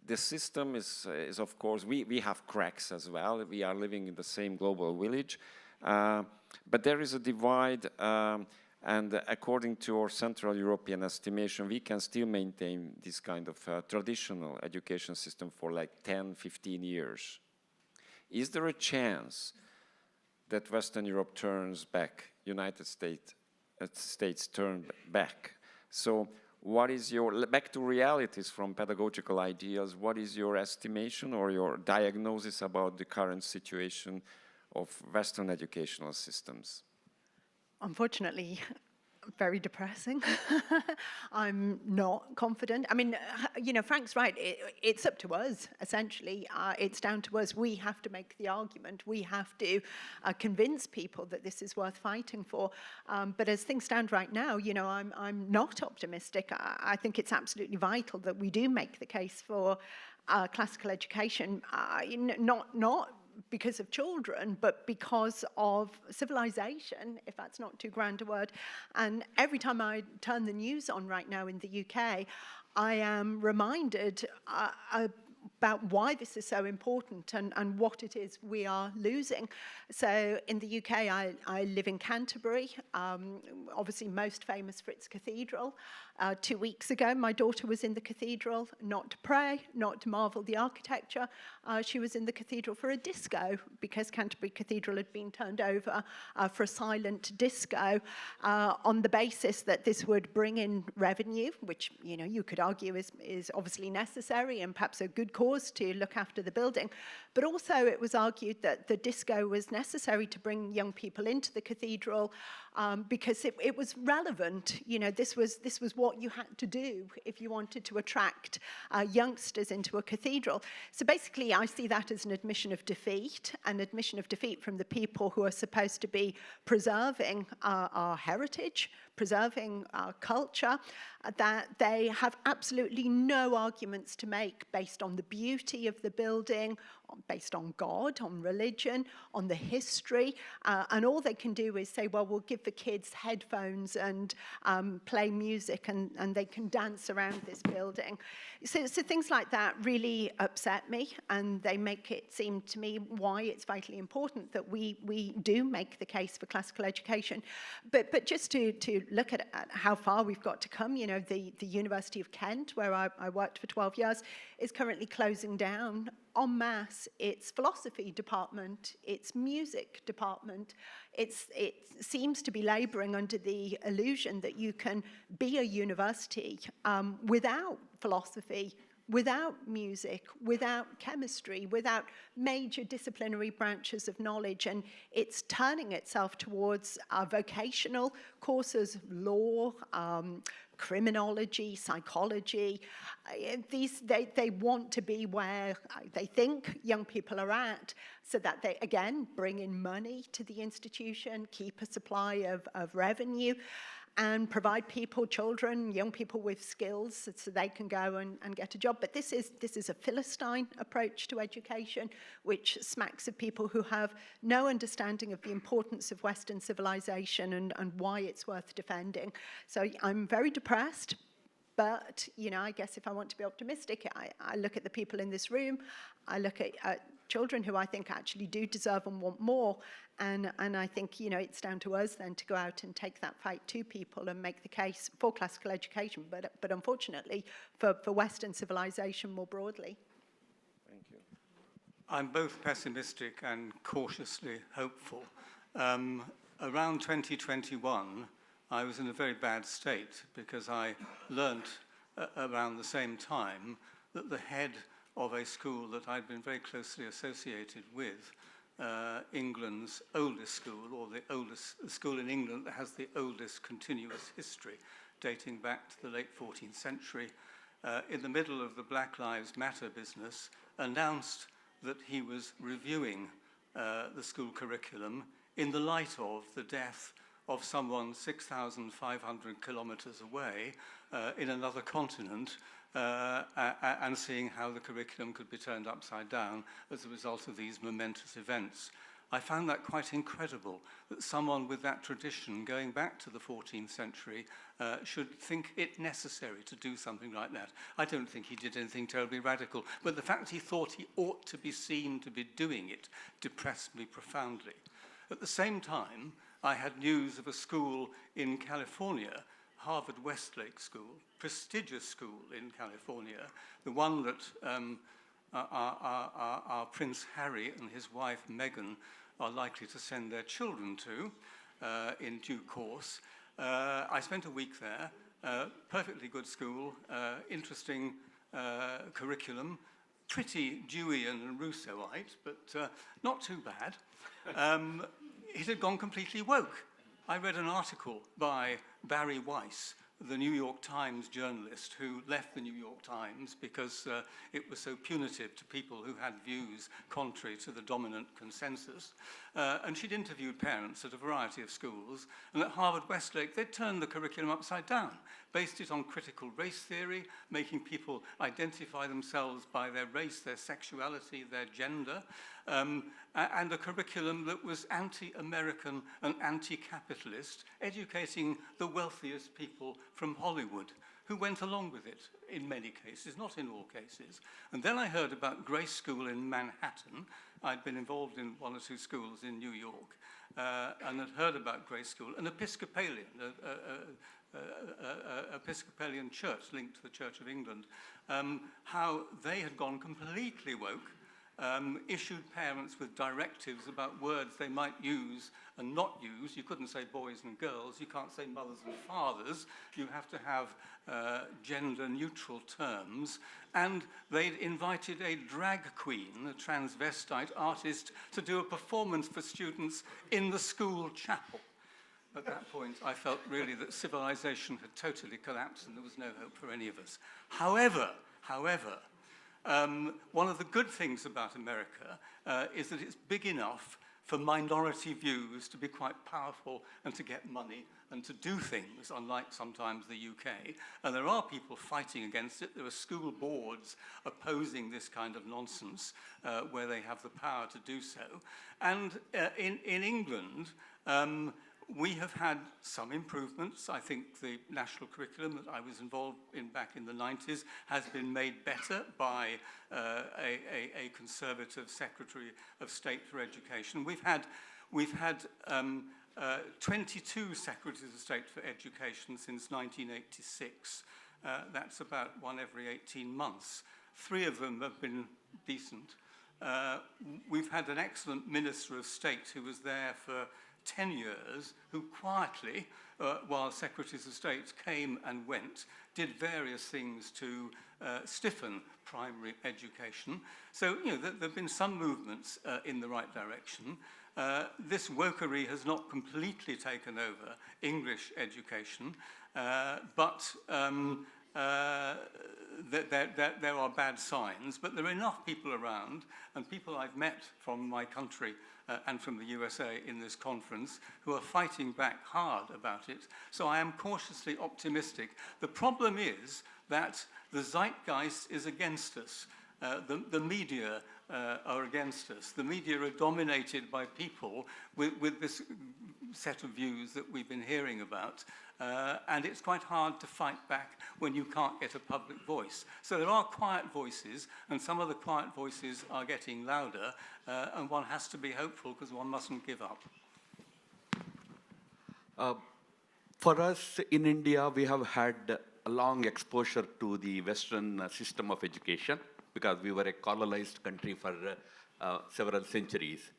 The system is of course, we have cracks as well. We are living in the same global village. But there is a divide, and according to our Central European estimation, we can still maintain this kind of traditional education system for like 10, 15 years. Is there a chance that Western Europe turns back, United States turn back? So what is your, back to realities from pedagogical ideas, what is your estimation or your diagnosis about the current situation of Western educational systems? Unfortunately, very depressing. I'm not confident. I mean, you know, Frank's right. It's up to us, essentially. It's down to us. We have to make the argument. We have to convince people that this is worth fighting for. But as things stand right now, you know, I'm not optimistic. I think it's absolutely vital that we do make the case for classical education, not because of children, but because of civilization, if that's not too grand a word. And every time I turn the news on right now in the UK, I am reminded about why this is so important and what it is we are losing. So in the UK, I live in Canterbury, obviously most famous for its cathedral. 2 weeks ago, my daughter was in the cathedral, not to pray, not to marvel the architecture. She was in the cathedral for a disco, because Canterbury Cathedral had been turned over for a silent disco on the basis that this would bring in revenue, which, you know, you could argue is obviously necessary and perhaps a good cause to look after the building. But also it was argued that the disco was necessary to bring young people into the cathedral because it was relevant. You know, this was what you had to do if you wanted to attract youngsters into a cathedral. So basically, I see that as an admission of defeat from the people who are supposed to be preserving our heritage, preserving our culture, that they have absolutely no arguments to make based on the beauty of the building, based on God, on religion, on the history, and all they can do is say, well, we'll give the kids headphones and play music and they can dance around this building. So things like that really upset me, and they make it seem to me why it's vitally important that we do make the case for classical education. But just to look at how far we've got to come, you know, the University of Kent, where I worked for 12 years, is currently closing down en masse its philosophy department, its music department. It seems to be labouring under the illusion that you can be a university without philosophy, without music, without chemistry, without major disciplinary branches of knowledge. And it's turning itself towards vocational courses, law, criminology, psychology. They want to be where they think young people are at, so that they, again, bring in money to the institution, keep a supply of revenue, and provide people, children, young people with skills so they can go and get a job. But this is a Philistine approach to education, which smacks of people who have no understanding of the importance of Western civilization and why it's worth defending. So I'm very depressed. But, you know, I guess if I want to be optimistic, I look at the people in this room, I look at children who I think actually do deserve and want more, and I think, you know, it's down to us then to go out and take that fight to people and make the case for classical education, but unfortunately for Western civilization more broadly. Thank you. I'm both pessimistic and cautiously hopeful. Around 2021, I was in a very bad state because I learnt around the same time that the head of a school that I'd been very closely associated with, England's oldest school, or the school in England that has the oldest continuous history, dating back to the late 14th century, in the middle of the Black Lives Matter business, announced that he was reviewing the school curriculum in the light of the death of someone 6,500 kilometers away, in another continent and seeing how the curriculum could be turned upside down as a result of these momentous events. I found that quite incredible, that someone with that tradition going back to the 14th century should think it necessary to do something like that. I don't think he did anything terribly radical, but the fact he thought he ought to be seen to be doing it depressed me profoundly. At the same time, I had news of a school in California, Harvard Westlake School, prestigious school in California, the one that our Prince Harry and his wife Meghan are likely to send their children to in due course. I spent a week there, perfectly good school, interesting curriculum, pretty Deweyan and Rousseauite, but not too bad. It had gone completely woke. I read an article by Barry Weiss, the New York Times journalist who left the New York Times because it was so punitive to people who had views contrary to the dominant consensus. And she'd interviewed parents at a variety of schools, and at Harvard Westlake, they'd turned the curriculum upside down, based it on critical race theory, making people identify themselves by their race, their sexuality, their gender, and a curriculum that was anti-American and anti-capitalist, educating the wealthiest people from Hollywood, who went along with it in many cases, not in all cases. And then I heard about Grace School in Manhattan. I'd been involved in one or two schools in New York, and had heard about Grace School, an Episcopalian, Episcopalian church linked to the Church of England, how they had gone completely woke, issued parents with directives about words they might use and not use. You couldn't say boys and girls, you can't say mothers and fathers, you have to have gender-neutral terms. And they'd invited a drag queen, a transvestite artist, to do a performance for students in the school chapel. At that point, I felt really that civilization had totally collapsed and there was no hope for any of us. However, one of the good things about America is that it's big enough for minority views to be quite powerful and to get money and to do things, unlike sometimes the UK. And there are people fighting against it. There are school boards opposing this kind of nonsense where they have the power to do so. And in England, we have had some improvements. I think the national curriculum that I was involved in back in the 90s has been made better by a Conservative Secretary of State for Education. We've had 22 Secretaries of State for Education since 1986. That's about one every 18 months. 3 of them have been decent. We've had an excellent Minister of State who was there for 10 years, who quietly, while Secretaries of State came and went, did various things to stiffen primary education. So, there have been some movements in the right direction. This wokery has not completely taken over English education, but there are bad signs, but there are enough people around, and people I've met from my country and from the USA in this conference who are fighting back hard about it. So I am cautiously optimistic. The problem is that the zeitgeist is against us. The media are against us. The media are dominated by people with this set of views that we've been hearing about. And it's quite hard to fight back when you can't get a public voice. So there are quiet voices, and some of the quiet voices are getting louder, and one has to be hopeful because one mustn't give up. For us in India, we have had a long exposure to the Western system of education because we were a colonized country for several centuries.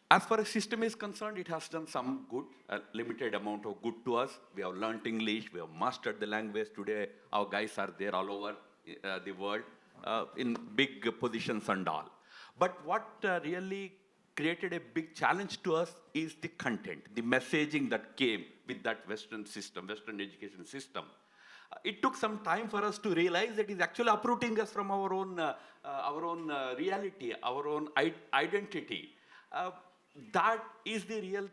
As far as system is concerned, it has done some good, a limited amount of good to us. We have learnt English, we have mastered the language. Today, our guys are there all over the world in big positions and all. But what really created a big challenge to us is the content, the messaging that came with that Western system, Western education system. It took some time for us to realize that it's actually uprooting us from our own reality, our own identity. That is the real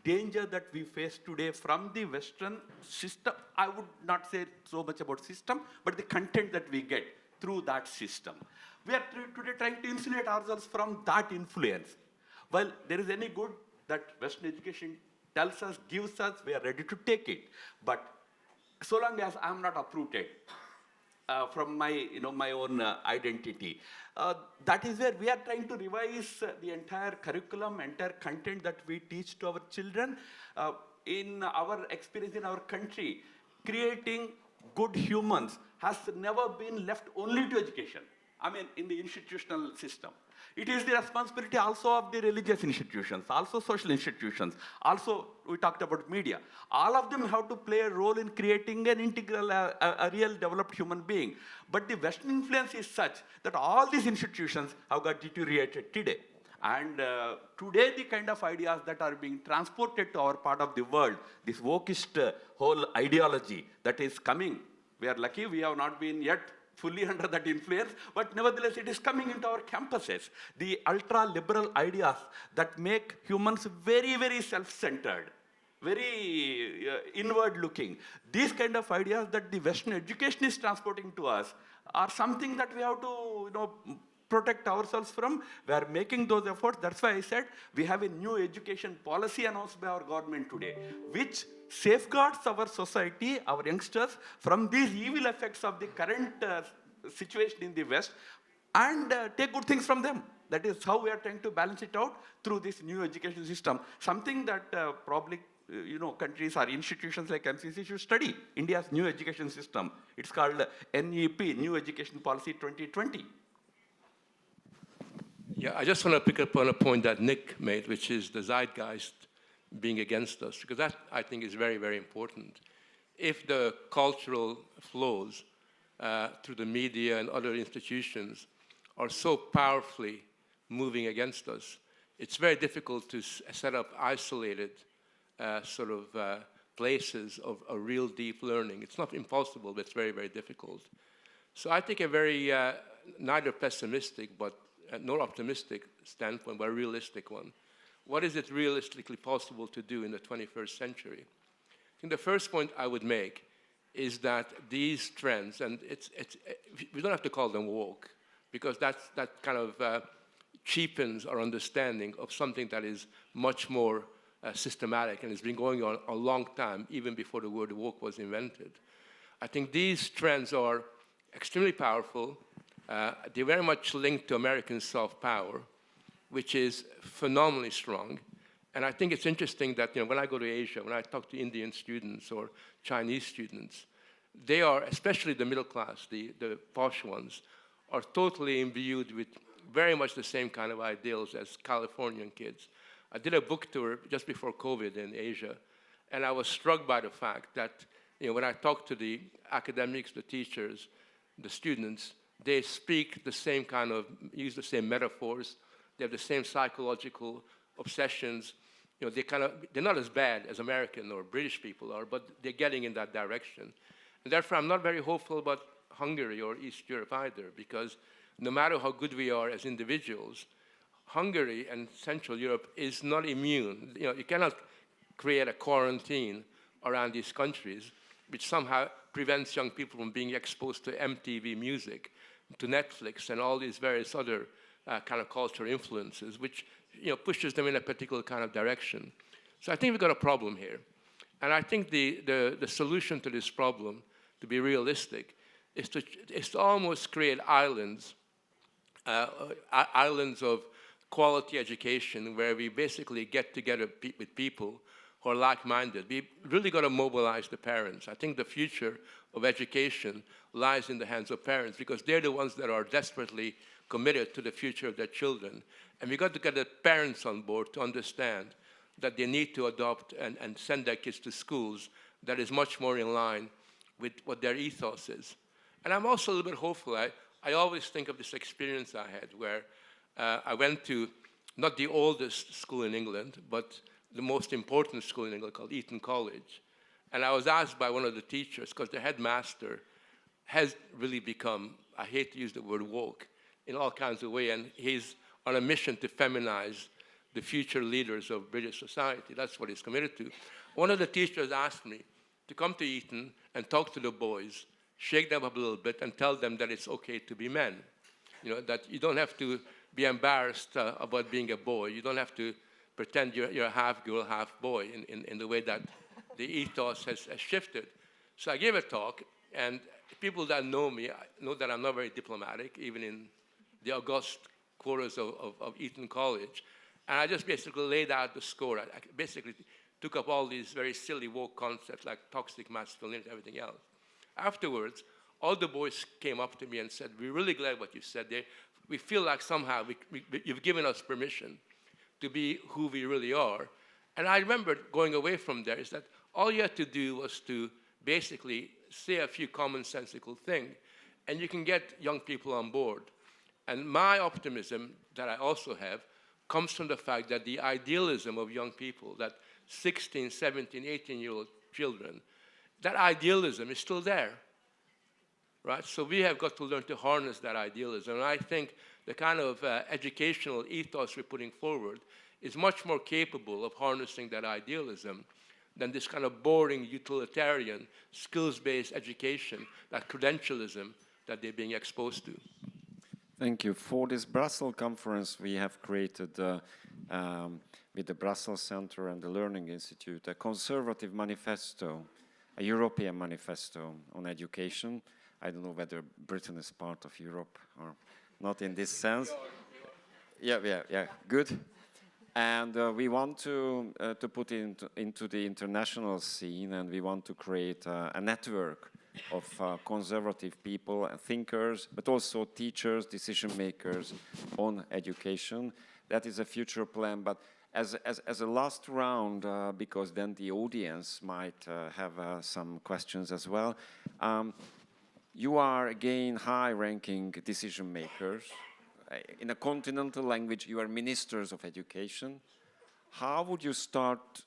danger that we face today from the Western system. I would not say so much about system, but the content that we get through that system. We are today trying to insulate ourselves from that influence. While there is any good that Western education tells us, gives us, we are ready to take it. But so long as I am not uprooted from my own identity, that is where we are trying to revise the entire curriculum, entire content that we teach to our children. In our experience in our country, creating good humans has never been left only to education. I mean, in the institutional system. It is the responsibility also of the religious institutions, also social institutions, also we talked about media. All of them have to play a role in creating an integral, a real developed human being. But the Western influence is such that all these institutions have got deteriorated today. And today the kind of ideas that are being transported to our part of the world, this wokist whole ideology that is coming, we are lucky we have not been yet fully under that influence, but nevertheless it is coming into our campuses. The ultra-liberal ideas that make humans very, very self-centered, very inward-looking. These kind of ideas that the Western education is transporting to us are something that we have to, protect ourselves from. We are making those efforts. That's why I said we have a new education policy announced by our government today, which safeguards our society, our youngsters, from these evil effects of the current situation in the West and take good things from them. That is how we are trying to balance it out through this new education system. Something that probably countries or institutions like MCC should study. India's new education system. It's called NEP, New Education Policy 2020. Yeah, I just want to pick up on a point that Nick made, which is the zeitgeist being against us, because that, I think, is very, very important. If the cultural flows through the media and other institutions are so powerfully moving against us, it's very difficult to set up isolated places of a real deep learning. It's not impossible, but it's very, very difficult. So I take a very neither pessimistic but nor optimistic standpoint, but a realistic one. What is it realistically possible to do in the 21st century? I think the first point I would make is that these trends, and we don't have to call them woke, because that kind of cheapens our understanding of something that is much more systematic and has been going on a long time, even before the word woke was invented. I think these trends are extremely powerful. They're very much linked to American soft power, which is phenomenally strong. And I think it's interesting that when I go to Asia, when I talk to Indian students or Chinese students, they are, especially the middle class, the posh ones, are totally imbued with very much the same kind of ideals as Californian kids. I did a book tour just before COVID in Asia, and I was struck by the fact that when I talk to the academics, the teachers, the students, they speak the same use the same metaphors. They have the same psychological obsessions. They're not as bad as American or British people are, but they're getting in that direction. And therefore, I'm not very hopeful about Hungary or East Europe either, because no matter how good we are as individuals, Hungary and Central Europe is not immune. You cannot create a quarantine around these countries, which somehow prevents young people from being exposed to MTV music, to Netflix, and all these various other kind of cultural influences, which pushes them in a particular kind of direction. So I think we've got a problem here. And I think the solution to this problem, to be realistic, is to almost create islands of quality education where we basically get together with people who are like-minded. We really got to mobilize the parents. I think the future of education lies in the hands of parents, because they're the ones that are desperately committed to the future of their children. And we got to get the parents on board to understand that they need to adopt and send their kids to schools that is much more in line with what their ethos is. And I'm also a little bit hopeful. I always think of this experience I had where I went to not the oldest school in England, but the most important school in England called Eton College. And I was asked by one of the teachers, because the headmaster has really become, I hate to use the word woke, in all kinds of ways, and he's on a mission to feminize the future leaders of British society. That's what he's committed to. One of the teachers asked me to come to Eton and talk to the boys, shake them up a little bit, and tell them that it's okay to be men. You know, that you don't have to be embarrassed about being a boy. You don't have to pretend you're half girl, half boy in the way that the ethos has shifted. So I gave a talk, and people that know me know that I'm not very diplomatic, even in the august quarters of Eton College. And I just basically laid out the score. I basically took up all these very silly woke concepts like toxic masculinity and everything else. Afterwards, all the boys came up to me and said, we're really glad what you said there. We feel like somehow you've given us permission to be who we really are. And I remember going away from there is that all you had to do was to basically say a few commonsensical things, and you can get young people on board. And my optimism that I also have comes from the fact that the idealism of young people, that 16, 17, 18-year-old children, that idealism is still there, right? So we have got to learn to harness that idealism. And I think the kind of educational ethos we're putting forward is much more capable of harnessing that idealism than this kind of boring, utilitarian, skills-based education, that credentialism that they're being exposed to. Thank you. For this Brussels conference, we have created, with the Brussels Center and the Learning Institute, a Konzervatív manifesto, a European manifesto on education. I don't know whether Britain is part of Europe or not in this sense. Yeah, good. And we want to put it into the international scene, and we want to create a network of conservative people and thinkers, but also teachers, decision makers on education. That is a future plan, but as a last round, because then the audience might have some questions as well. You are, again, high-ranking decision makers. In a continental language, you are ministers of education. How would you start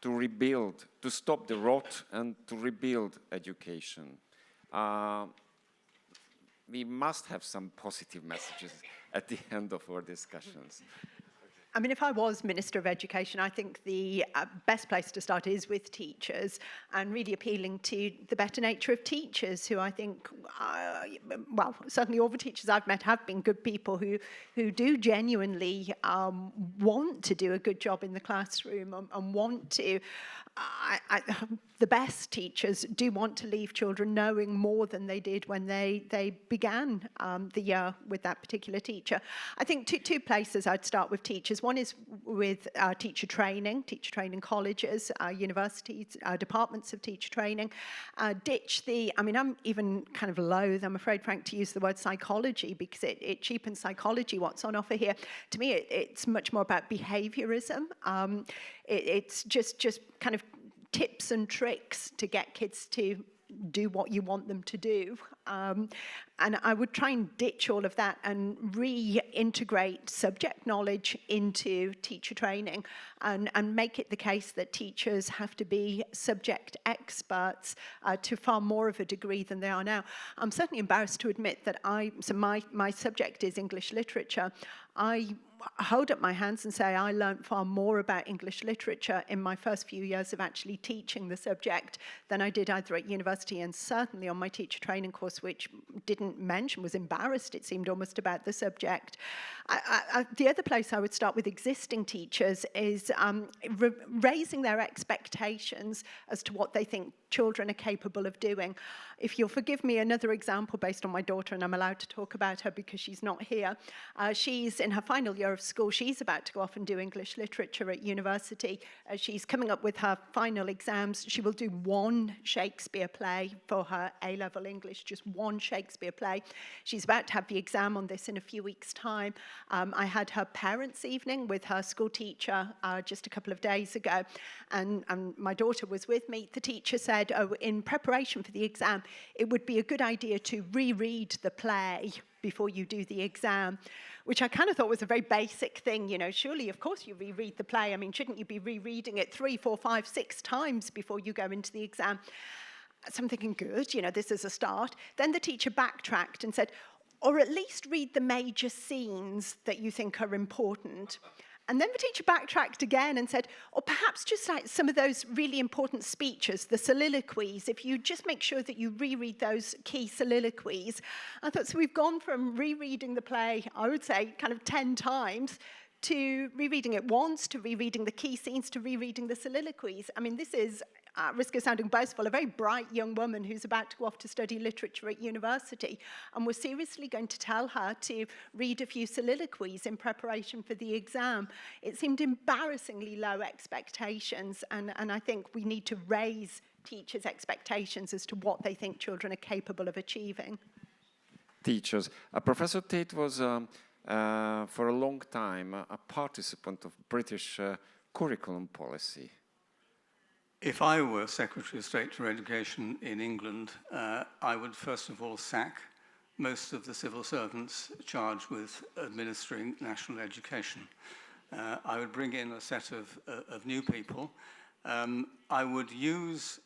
to rebuild, to stop the rot and to rebuild education? We must have some positive messages at the end of our discussions. I mean, if I was Minister of Education, I think the best place to start is with teachers and really appealing to the better nature of teachers who I think, well, certainly all the teachers I've met have been good people who do genuinely want to do a good job in the classroom and want to. The best teachers do want to leave children knowing more than they did when they began the year with that particular teacher. I think two places I'd start with teachers. One is with teacher training colleges, universities, departments of teacher training. Ditch the, I mean, I'm even kind of loath, I'm afraid, Frank, to use the word psychology because it cheapens psychology, what's on offer here. To me, it's much more about behaviorism. It's just kind of tips and tricks to get kids to do what you want them to do. And I would try and ditch all of that and reintegrate subject knowledge into teacher training and make it the case that teachers have to be subject experts to far more of a degree than they are now. I'm certainly embarrassed to admit that my subject is English literature. I hold up my hands and say I learned far more about English literature in my first few years of actually teaching the subject than I did either at university and certainly on my teacher training course, which didn't mention, was embarrassed, it seemed, almost about the subject. The other place I would start with existing teachers is raising their expectations as to what they think children are capable of doing. If you'll forgive me, another example based on my daughter, and I'm allowed to talk about her because she's not here. She's in her final year of school. She's about to go off and do English literature at university. She's coming up with her final exams. She will do one Shakespeare play for her A-level English, just one Shakespeare play. She's about to have the exam on this in a few weeks' time. I had her parents' evening with her school teacher just a couple of days ago, and my daughter was with me. The teacher said, in preparation for the exam, it would be a good idea to reread the play before you do the exam, which I kind of thought was a very basic thing. You know, surely, of course, you reread the play. I mean, shouldn't you be rereading it 3, 4, 5, 6 times before you go into the exam? So I'm thinking, good, you know, this is a start. Then the teacher backtracked and said, or at least read the major scenes that you think are important. And then the teacher backtracked again and said, or perhaps just like some of those really important speeches, the soliloquies, if you just make sure that you reread those key soliloquies. I thought, so we've gone from rereading the play, I would say, kind of 10 times, to rereading it once, to rereading the key scenes, to rereading the soliloquies. I mean, this is, at risk of sounding boastful, a very bright young woman who's about to go off to study literature at university, and we're seriously going to tell her to read a few soliloquies in preparation for the exam. It seemed embarrassingly low expectations, and I think we need to raise teachers' expectations as to what they think children are capable of achieving. Teachers. Professor Tate was, for a long time, a participant of British curriculum policy. If I were Secretary of State for Education in England, I would first of all sack most of the civil servants charged with administering national education. I would bring in a set of new people. I would use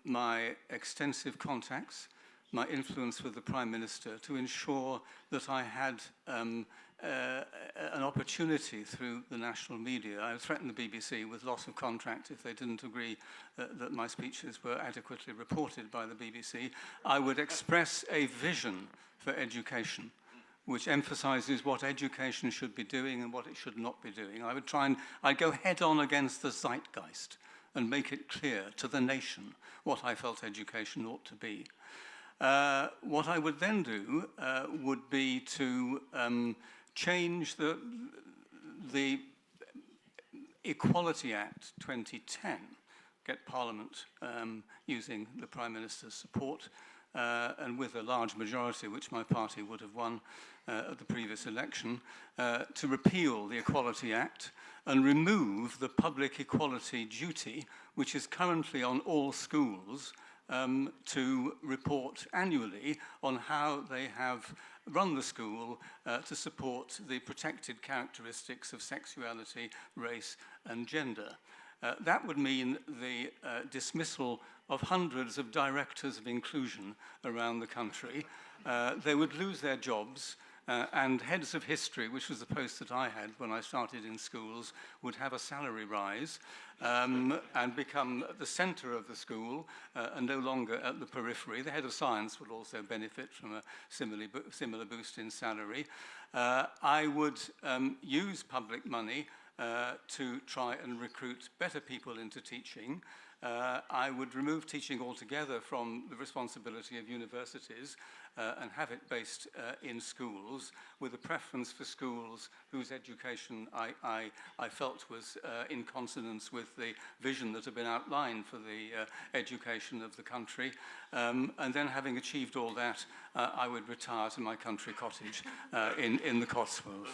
my extensive contacts, my influence with the Prime Minister, to ensure that I had an opportunity through the national media. I threatened the BBC with loss of contract if they didn't agree that my speeches were adequately reported by the BBC. I would express a vision for education, which emphasizes what education should be doing and what it should not be doing. I would I'd go head on against the zeitgeist and make it clear to the nation what I felt education ought to be. What I would then do would be to change the Equality Act 2010, get Parliament using the Prime Minister's support, and with a large majority, which my party would have won at the previous election, to repeal the Equality Act and remove the public equality duty, which is currently on all schools, to report annually on how they have run the school to support the protected characteristics of sexuality, race, and gender. That would mean the dismissal of hundreds of directors of inclusion around the country. They would lose their jobs, and heads of history, which was the post that I had when I started in schools, would have a salary rise and become the center of the school and no longer at the periphery. The head of science would also benefit from a similar boost in salary. I would use public money to try and recruit better people into teaching. I would remove teaching altogether from the responsibility of universities and have it based in schools, with a preference for schools whose education I felt was in consonance with the vision that had been outlined for the education of the country. And then, having achieved all that, I would retire to my country cottage in the Cotswolds.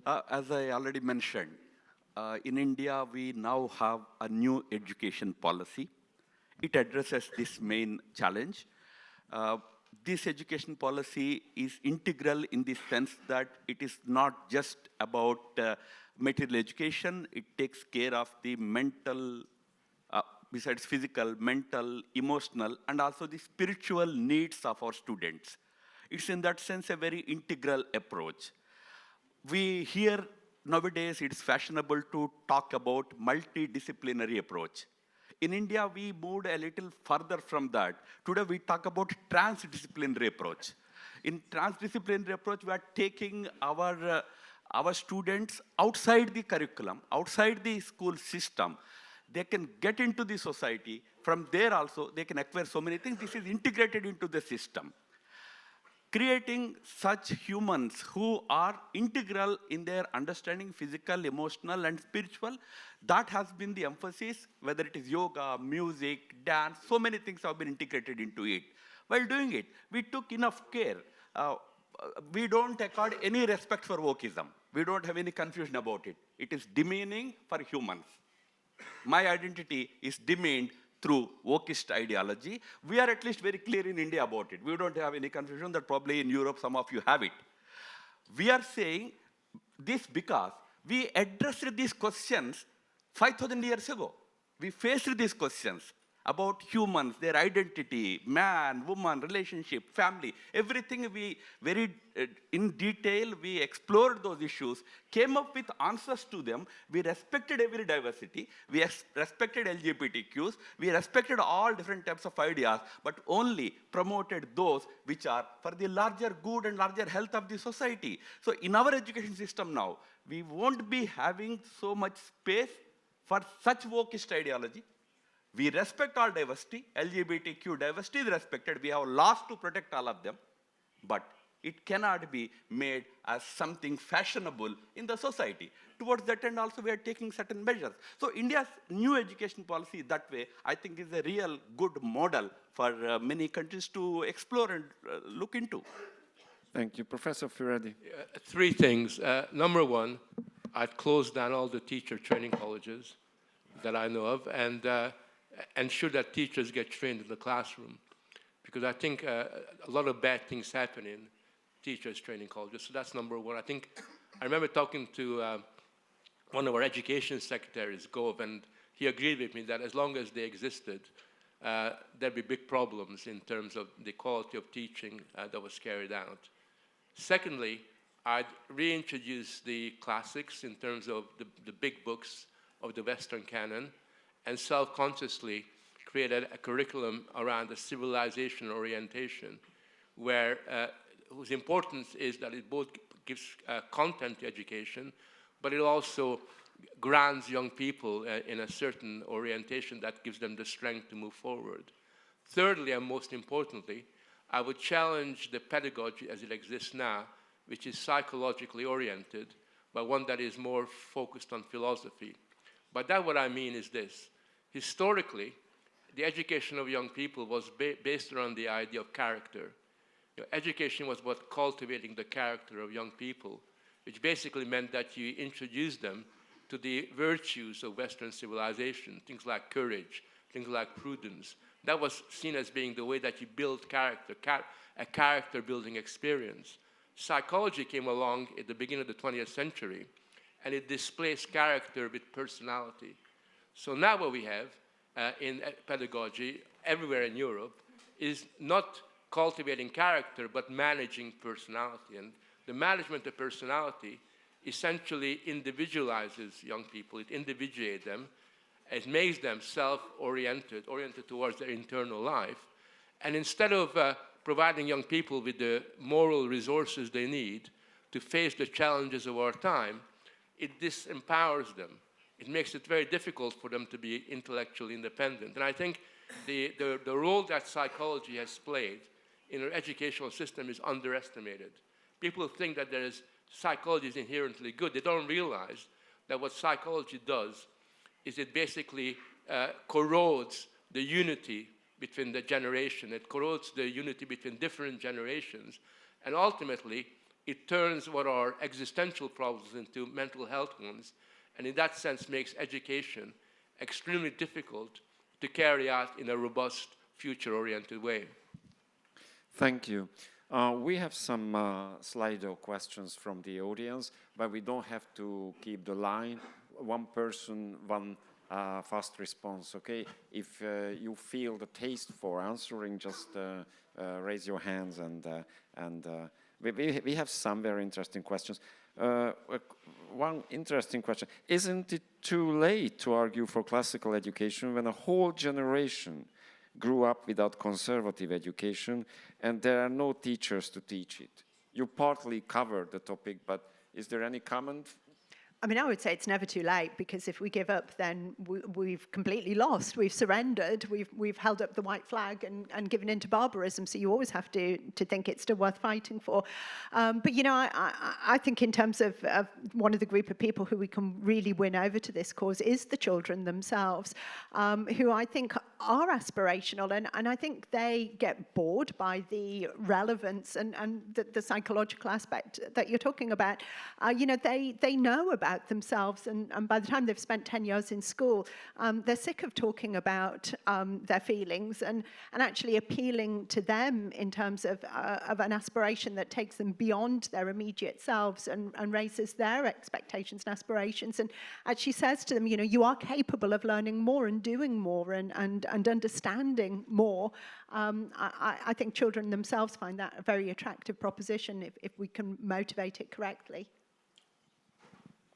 As I already mentioned, in India, we now have a new education policy. It addresses this main challenge. This education policy is integral in the sense that it is not just about material education. It takes care of the mental, besides physical, mental, emotional, and also the spiritual needs of our students. It's in that sense a very integral approach. We hear nowadays it's fashionable to talk about multidisciplinary approach. In India, we moved a little further from that. Today, we talk about transdisciplinary approach. In transdisciplinary approach, we are taking our students outside the curriculum, outside the school system. They can get into the society. From there also, they can acquire so many things. This is integrated into the system. Creating such humans who are integral in their understanding, physical, emotional, and spiritual, that has been the emphasis, whether it is yoga, music, dance, so many things have been integrated into it. While doing it, we took enough care. We don't accord any respect for wokeism. We don't have any confusion about it. It is demeaning for humans. My identity is demeaned through wokist ideology. We are at least very clear in India about it. We don't have any confusion that probably in Europe some of you have it. We are saying this because we addressed these questions 5,000 years ago. We faced these questions. about humans, their identity, man, woman, relationship, family, everything we very in detail, we explored those issues, came up with answers to them. We respected every diversity, we respected LGBTQs, we respected all different types of ideas, but only promoted those which are for the larger good and larger health of the society. So in our education system now, we won't be having so much space for such wokist ideology. We respect all diversity, LGBTQ diversity is respected, we have laws to protect all of them, but it cannot be made as something fashionable in the society. Towards that end also we are taking certain measures. So India's new education policy that way, I think is a real good model for many countries to explore and look into. Thank you. Professor Füredi. Three things. Number one, I'd close down all the teacher training colleges that I know of and ensure that teachers get trained in the classroom. Because I think a lot of bad things happen in teachers training colleges. So that's number one. I remember talking to one of our education secretaries, Gove, and he agreed with me that as long as they existed, there'd be big problems in terms of the quality of teaching that was carried out. Secondly, I'd reintroduce the classics in terms of the big books of the Western canon and self-consciously create a curriculum around a civilization orientation where whose importance is that it both gives content to education, but it also grounds young people in a certain orientation that gives them the strength to move forward. Thirdly, and most importantly, I would challenge the pedagogy as it exists now, which is psychologically oriented, but one that is more focused on philosophy. By that, what I mean is this. Historically, the education of young people was based around the idea of character. Education was about cultivating the character of young people, which basically meant that you introduced them to the virtues of Western civilization, things like courage, things like prudence. That was seen as being the way that you build character, a character-building experience. Psychology came along at the beginning of the 20th century, and it displaced character with personality. So now what we have in pedagogy everywhere in Europe is not cultivating character, but managing personality. And the management of personality essentially individualizes young people. It individuates them. It makes them self-oriented, oriented towards their internal life. And instead of providing young people with the moral resources they need to face the challenges of our time, it disempowers them. It makes it very difficult for them to be intellectually independent. And I think the role that psychology has played in our educational system is underestimated. People think that psychology is inherently good. They don't realize that what psychology does is it basically corrodes the unity between the generation. It corrodes the unity between different generations. And ultimately, it turns what are existential problems into mental health ones, and in that sense makes education extremely difficult to carry out in a robust, future-oriented way. Thank you. We have some Slido questions from the audience, but we don't have to keep the line. One person, one fast response, okay? If you feel the taste for answering, just raise your hands and we have some very interesting questions. One interesting question, isn't it too late to argue for classical education when a whole generation grew up without conservative education and there are no teachers to teach it? You partly covered the topic, but is there any comment? I mean, I would say it's never too late, because if we give up, then we've completely lost. We've surrendered. We've held up the white flag and given in to barbarism. So you always have to think it's still worth fighting for. But, you know, I think in terms of one of the group of people who we can really win over to this cause is the children themselves, who I think are aspirational. And I think they get bored by the relevance and the psychological aspect that you're talking about. You know, they know about themselves, and by the time they've spent 10 years in school, they're sick of talking about their feelings and actually appealing to them in terms of an aspiration that takes them beyond their immediate selves and raises their expectations and aspirations, and actually says to them, you know, you are capable of learning more and doing more and and understanding more. I think children themselves find that a very attractive proposition if we can motivate it correctly.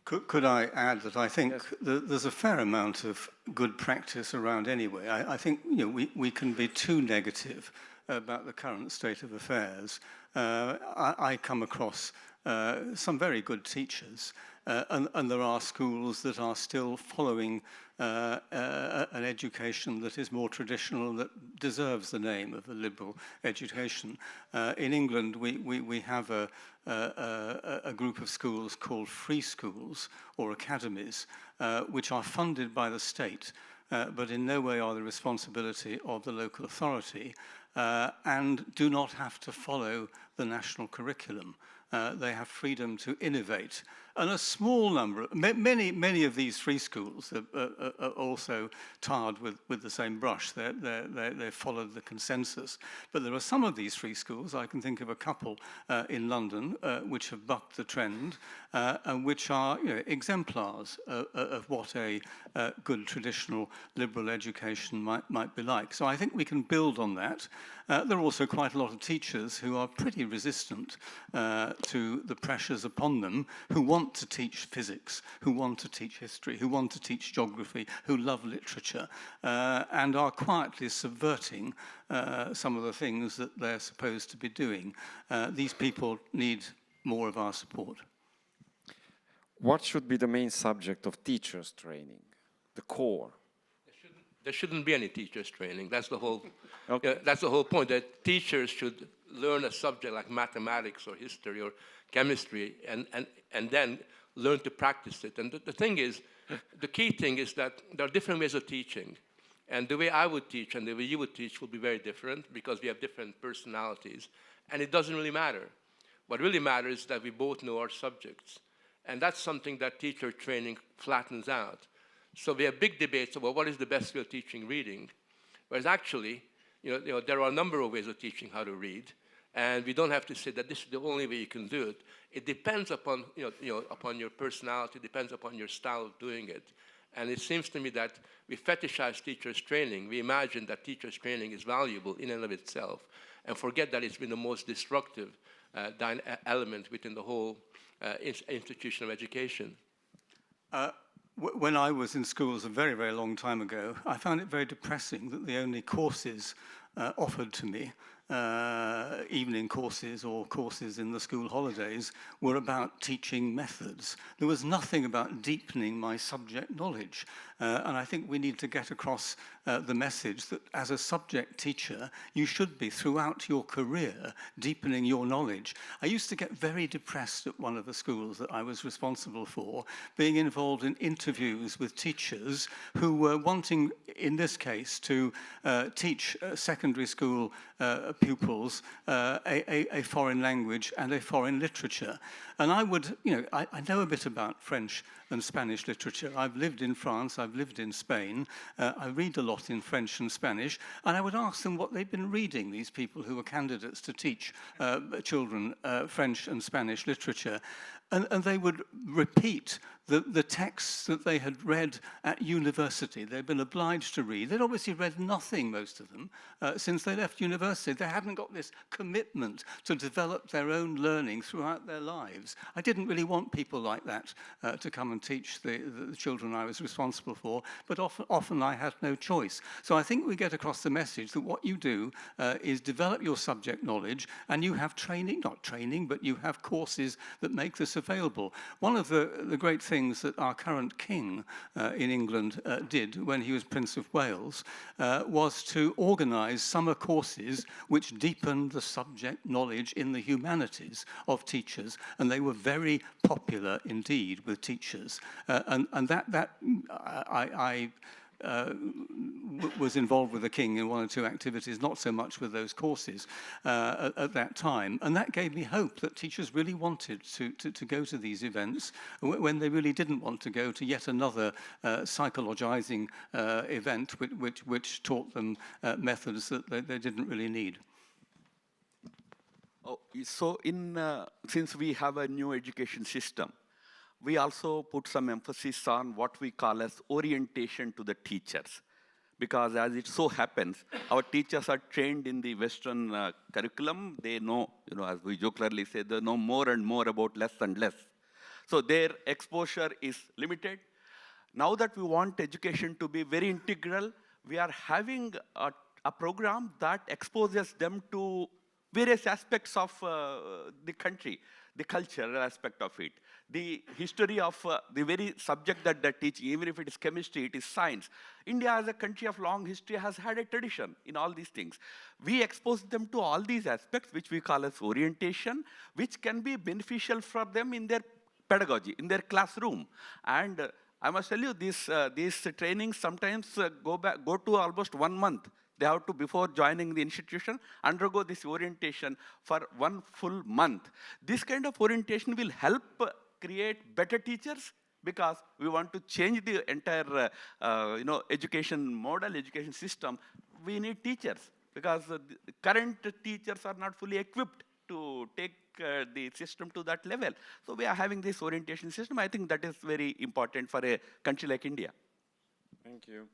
Could I add that I think there's a fair amount of good practice around anyway. I think we can be too negative about the current state of affairs. I come across some very good teachers, and there are schools that are still following an education that is more traditional, that deserves the name of a liberal education. In England, we have a group of schools called free schools or academies, which are funded by the state, but in no way are the responsibility of the local authority, and do not have to follow the national curriculum. They have freedom to innovate. And a small number, many of these free schools are also tarred with the same brush. They followed the consensus. But there are some of these free schools, I can think of a couple in London, which have bucked the trend, and which are exemplars of what a good traditional liberal education might be like. So I think we can build on that. There are also quite a lot of teachers who are pretty resistant to the pressures upon them, who want to teach physics, who want to teach history, who want to teach geography, who love literature, and are quietly subverting some of the things that they're supposed to be doing. These people need more of our support. What should be the main subject of teachers' training, the core? There shouldn't be any teachers' training. That's the whole. Okay. That's the whole point. That teachers should learn a subject like mathematics or history or chemistry, and then learn to practice it. And the thing is, the key thing is that there are different ways of teaching, and the way I would teach and the way you would teach will be very different because we have different personalities, and it doesn't really matter. What really matters is that we both know our subjects, and that's something that teacher training flattens out. So we have big debates about what is the best way of teaching reading, whereas actually, there are a number of ways of teaching how to read, and we don't have to say that this is the only way you can do it. It depends upon, upon your personality, depends upon your style of doing it. And it seems to me that we fetishize teachers' training. We imagine that teachers' training is valuable in and of itself, and forget that it's been the most destructive element within the whole institution of education. When I was in schools a very, very long time ago, I found it very depressing that the only courses offered to me, evening courses or courses in the school holidays, were about teaching methods. There was nothing about deepening my subject knowledge. And I think we need to get across the message that as a subject teacher, you should be, throughout your career, deepening your knowledge. I used to get very depressed at one of the schools that I was responsible for, being involved in interviews with teachers who were wanting, in this case, to teach secondary school pupils a foreign language and a foreign literature. And I would, I know a bit about French and Spanish literature. I've lived in France, I've lived in Spain. I read a lot in French and Spanish, and I would ask them what they'd been reading, these people who were candidates to teach children French and Spanish literature. And they would repeat the texts that they had read at university. They'd been obliged to read. They'd obviously read nothing, most of them, since they left university. They hadn't got this commitment to develop their own learning throughout their lives. I didn't really want people like that to come and teach the children I was responsible for, but often I had no choice. So I think we get across the message that what you do is develop your subject knowledge, and you have training, not training, but you have courses that make this available. One of the great things that our current king in England did when he was Prince of Wales was to organise summer courses which deepened the subject knowledge in the humanities of teachers, and they were very popular indeed with teachers. And that I was involved with the king in one or two activities, not so much with those courses at that time. And that gave me hope that teachers really wanted to go to these events when they really didn't want to go to yet another psychologizing event which taught them methods that they didn't really need. Oh, so since we have a new education system, we also put some emphasis on what we call as orientation to the teachers. because as it so happens, our teachers are trained in the Western curriculum. They know, as we jocularly say, they know more and more about less and less. So their exposure is limited. Now that we want education to be very integral, we are having a program that exposes them to various aspects of the country, the cultural aspect of it, the history of the very subject that they're teaching, even if it is chemistry, it is science. India, as a country of long history, has had a tradition in all these things. We expose them to all these aspects, which we call as orientation, which can be beneficial for them in their pedagogy, in their classroom. And I must tell you, these trainings sometimes go to almost 1 month. They have to, before joining the institution, undergo this orientation for 1 full month. This kind of orientation will help create better teachers, because we want to change the entire education model, education system. We need teachers, because the current teachers are not fully equipped to take the system to that level. So we are having this orientation system. I think that is very important for a country like India. Thank you.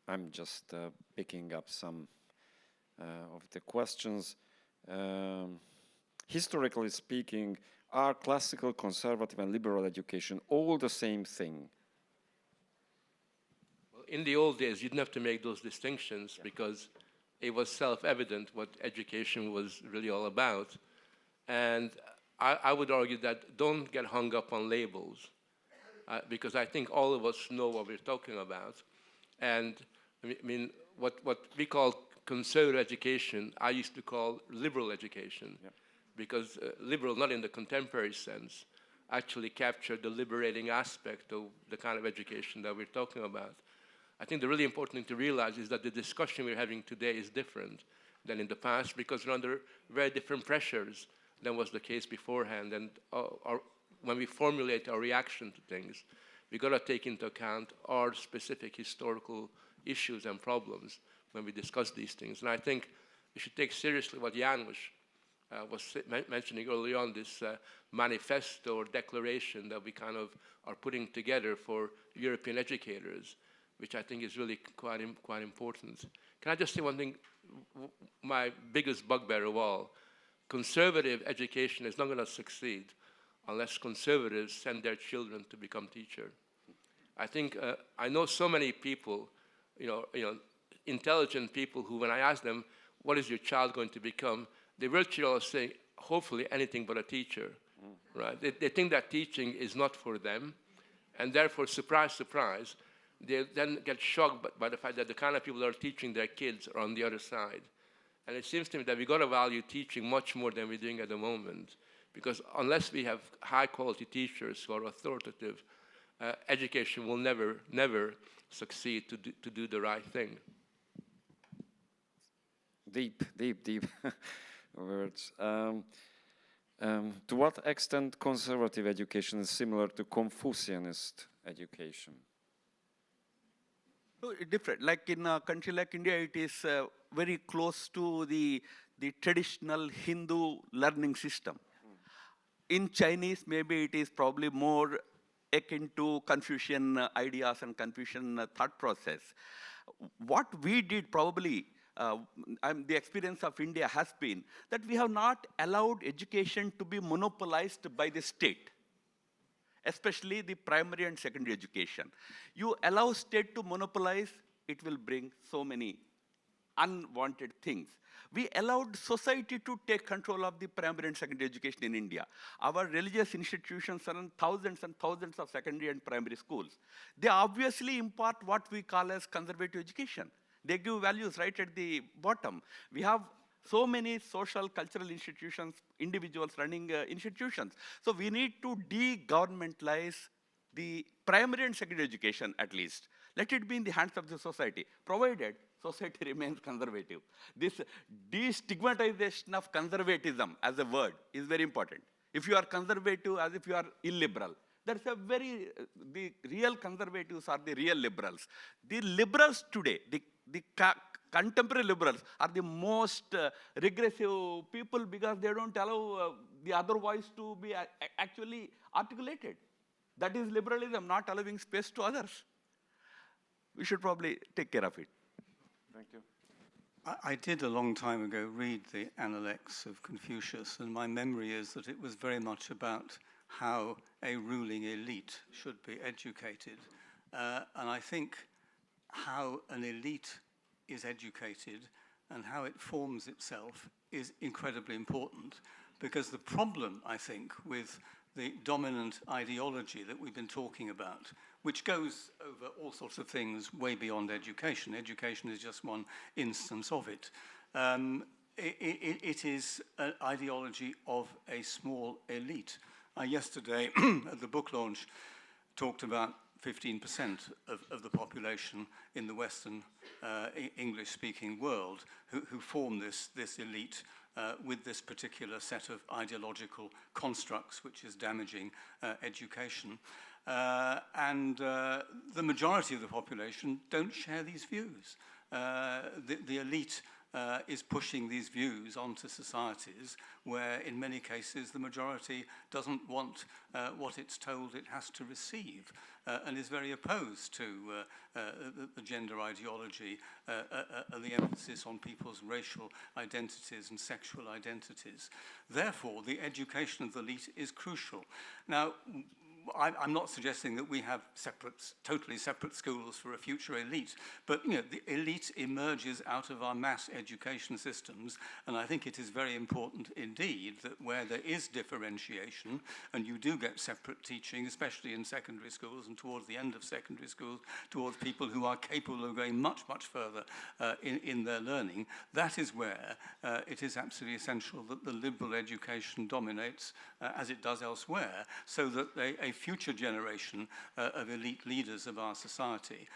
I'm just picking up some of the questions. Historically speaking, are classical, conservative, and liberal education all the same thing? Well, in the old days, you didn't have to make those distinctions because it was self-evident what education was really all about. And I would argue that don't get hung up on labels, because I think all of us know what we're talking about. And I mean, what we call conservative education, I used to call liberal education, because liberal, not in the contemporary sense, actually captured the liberating aspect of the kind of education that we're talking about. I think the really important thing to realize is that the discussion we're having today is different than in the past, because we're under very different pressures than was the case beforehand. And when we formulate our reaction to things, we've got to take into account our specific historical issues and problems when we discuss these things. And I think we should take seriously what János was mentioning earlier on, this manifesto or declaration that we kind of are putting together for European educators, which I think is really quite important. Can I just say one thing? My biggest bugbear of all, conservative education is not going to succeed unless conservatives send their children to become teachers. I think I know so many people, intelligent people who, when I ask them, what is your child going to become, they virtually all say, hopefully anything but a teacher, right? They think that teaching is not for them, and therefore, surprise, surprise, they then get shocked by the fact that the kind of people that are teaching their kids are on the other side. And it seems to me that we've got to value teaching much more than we're doing at the moment, because unless we have high-quality teachers who are authoritative, education will never succeed to do the right thing. Deep words. To what extent conservative education is similar to Confucianist education? Different. Like in a country like India, it is very close to the traditional Hindu learning system. In Chinese, maybe it is probably more akin to Confucian ideas and Confucian thought process. What we did probably, the experience of India has been that we have not allowed education to be monopolized by the state, especially the primary and secondary education. You allow state to monopolize, it will bring so many unwanted things. We allowed society to take control of the primary and secondary education in India. Our religious institutions run thousands and thousands of secondary and primary schools. They obviously impart what we call as conservative education. They give values right at the bottom. We have so many social, cultural institutions, individuals running institutions. So we need to de-governmentalize the primary and secondary education at least. Let it be in the hands of the society, provided society remains conservative. This destigmatization of conservatism as a word is very important. If you are conservative as if you are illiberal, that's a the real conservatives are the real liberals. The liberals today, the contemporary liberals are the most regressive people because they don't allow the other voice to be actually articulated. That is liberalism, not allowing space to others. we should probably take care of it. Thank you. I did a long time ago read the Analects of Confucius, and my memory is that it was very much about how a ruling elite should be educated. And I think how an elite is educated and how it forms itself is incredibly important, because the problem, I think, with the dominant ideology that we've been talking about, which goes over all sorts of things way beyond education. Education is just one instance of it. It is an ideology of a small elite. Yesterday, at the book launch, talked about 15% of the population in the Western English-speaking world who form this elite with this particular set of ideological constructs, which is damaging education. And the majority of the population don't share these views. The elite is pushing these views onto societies where, in many cases, the majority doesn't want what it's told it has to receive and is very opposed to the gender ideology, the emphasis on people's racial identities and sexual identities. Therefore, the education of the elite is crucial. Now, I'm not suggesting that we have totally separate schools for a future elite, but the elite emerges out of our mass education systems, and I think it is very important indeed that where there is differentiation, and you do get separate teaching, especially in secondary schools and towards the end of secondary schools, towards people who are capable of going much, much further in their learning, that is where it is absolutely essential that the liberal education dominates, as it does elsewhere, so that a future generation of elite leaders of our society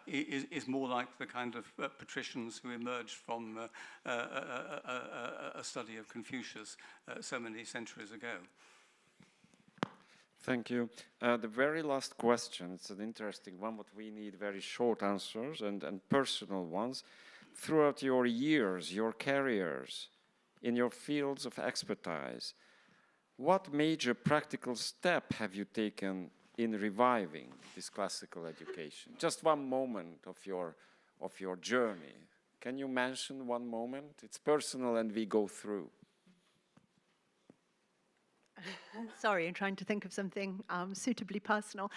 is more like the kind of patricians who emerged from a study of Confucius so many centuries ago. Thank you. The very last question, it's an interesting one, but we need very short answers and personal ones. Throughout your years, your careers, in your fields of expertise, what major practical step have you taken in reviving this classical education? Just one moment of your journey. Can you mention one moment? It's personal and we go through. Sorry, I'm trying to think of something suitably personal.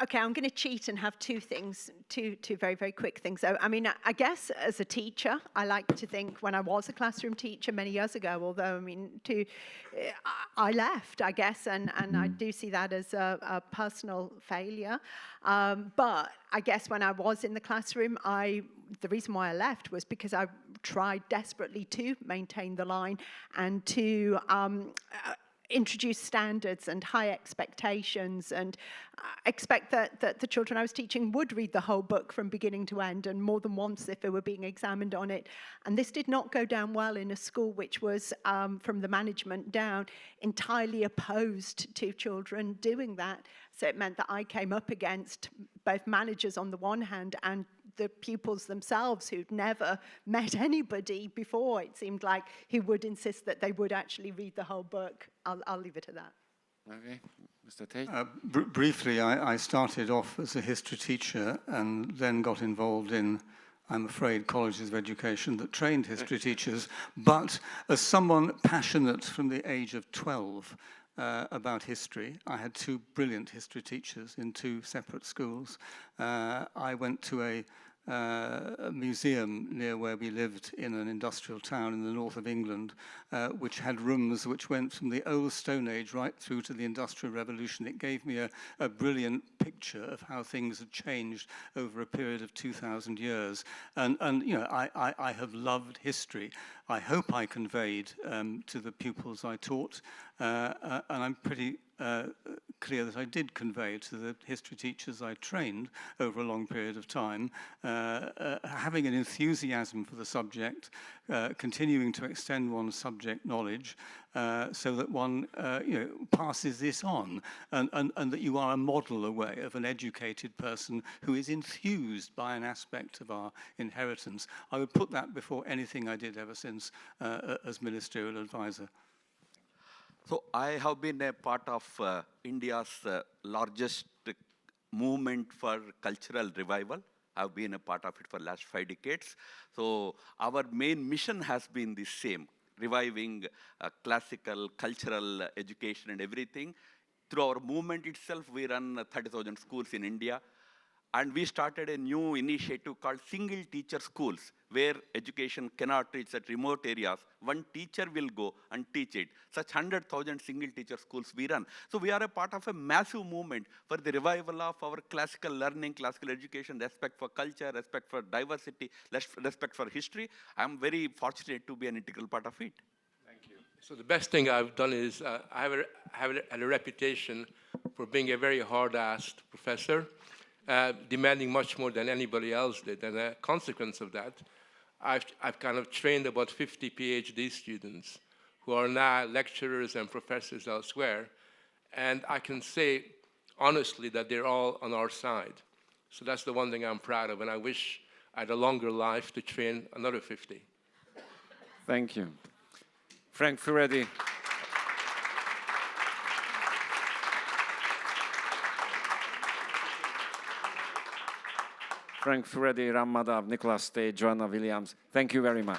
Okay, I'm going to cheat and have two things, two very, very quick things. I mean, I guess as a teacher, I like to think when I was a classroom teacher many years ago, although, I mean, I left, I guess, and I do see that as a personal failure. But I guess when I was in the classroom, the reason why I left was because I tried desperately to maintain the line and to introduce standards and high expectations and expect that the children I was teaching would read the whole book from beginning to end and more than once if they were being examined on it. And this did not go down well in a school which was, from the management down, entirely opposed to children doing that. So it meant that I came up against both managers on the one hand and the pupils themselves who'd never met anybody before, it seemed like, who would insist that they would actually read the whole book. I'll leave it at that. Okay, Mr. Tate? Briefly, I started off as a history teacher and then got involved in, I'm afraid, colleges of education that trained history teachers, but as someone passionate from the age of 12 about history, I had two brilliant history teachers in two separate schools. I went to a museum near where we lived in an industrial town in the north of England, which had rooms which went from the old Stone Age right through to the Industrial Revolution. It gave me a brilliant picture of how things had changed over a period of 2,000 years. And I have loved history. I hope I conveyed to the pupils I taught, and I'm pretty clear that I did convey to the history teachers I trained over a long period of time, having an enthusiasm for the subject, continuing to extend one's subject knowledge so that one passes this on, and that you are a model away of an educated person who is enthused by an aspect of our inheritance. I would put that before anything I did ever since as ministerial advisor. So I have been a part of India's largest movement for cultural revival. I've been a part of it for the last 5 decades. So our main mission has been the same, reviving classical, cultural education and everything. Through our movement itself, we run 30,000 schools in India. And we started a new initiative called Single Teacher Schools, where education cannot reach at remote areas. One teacher will go and teach it. Such 100,000 single teacher schools we run. So we are a part of a massive movement for the revival of our classical learning, classical education, respect for culture, respect for diversity, respect for history. I'm very fortunate to be an integral part of it. Thank you. So the best thing I've done is I have a reputation for being a very hard-assed professor. Demanding much more than anybody else did. And a consequence of that, I've kind of trained about 50 PhD students who are now lecturers and professors elsewhere. And I can say honestly that they're all on our side. So that's the one thing I'm proud of. And I wish I had a longer life to train another 50. Thank you. Frank Füredi. Frank Füredi, Madhav, Nicholas Tate, Joanna Williams, thank you very much.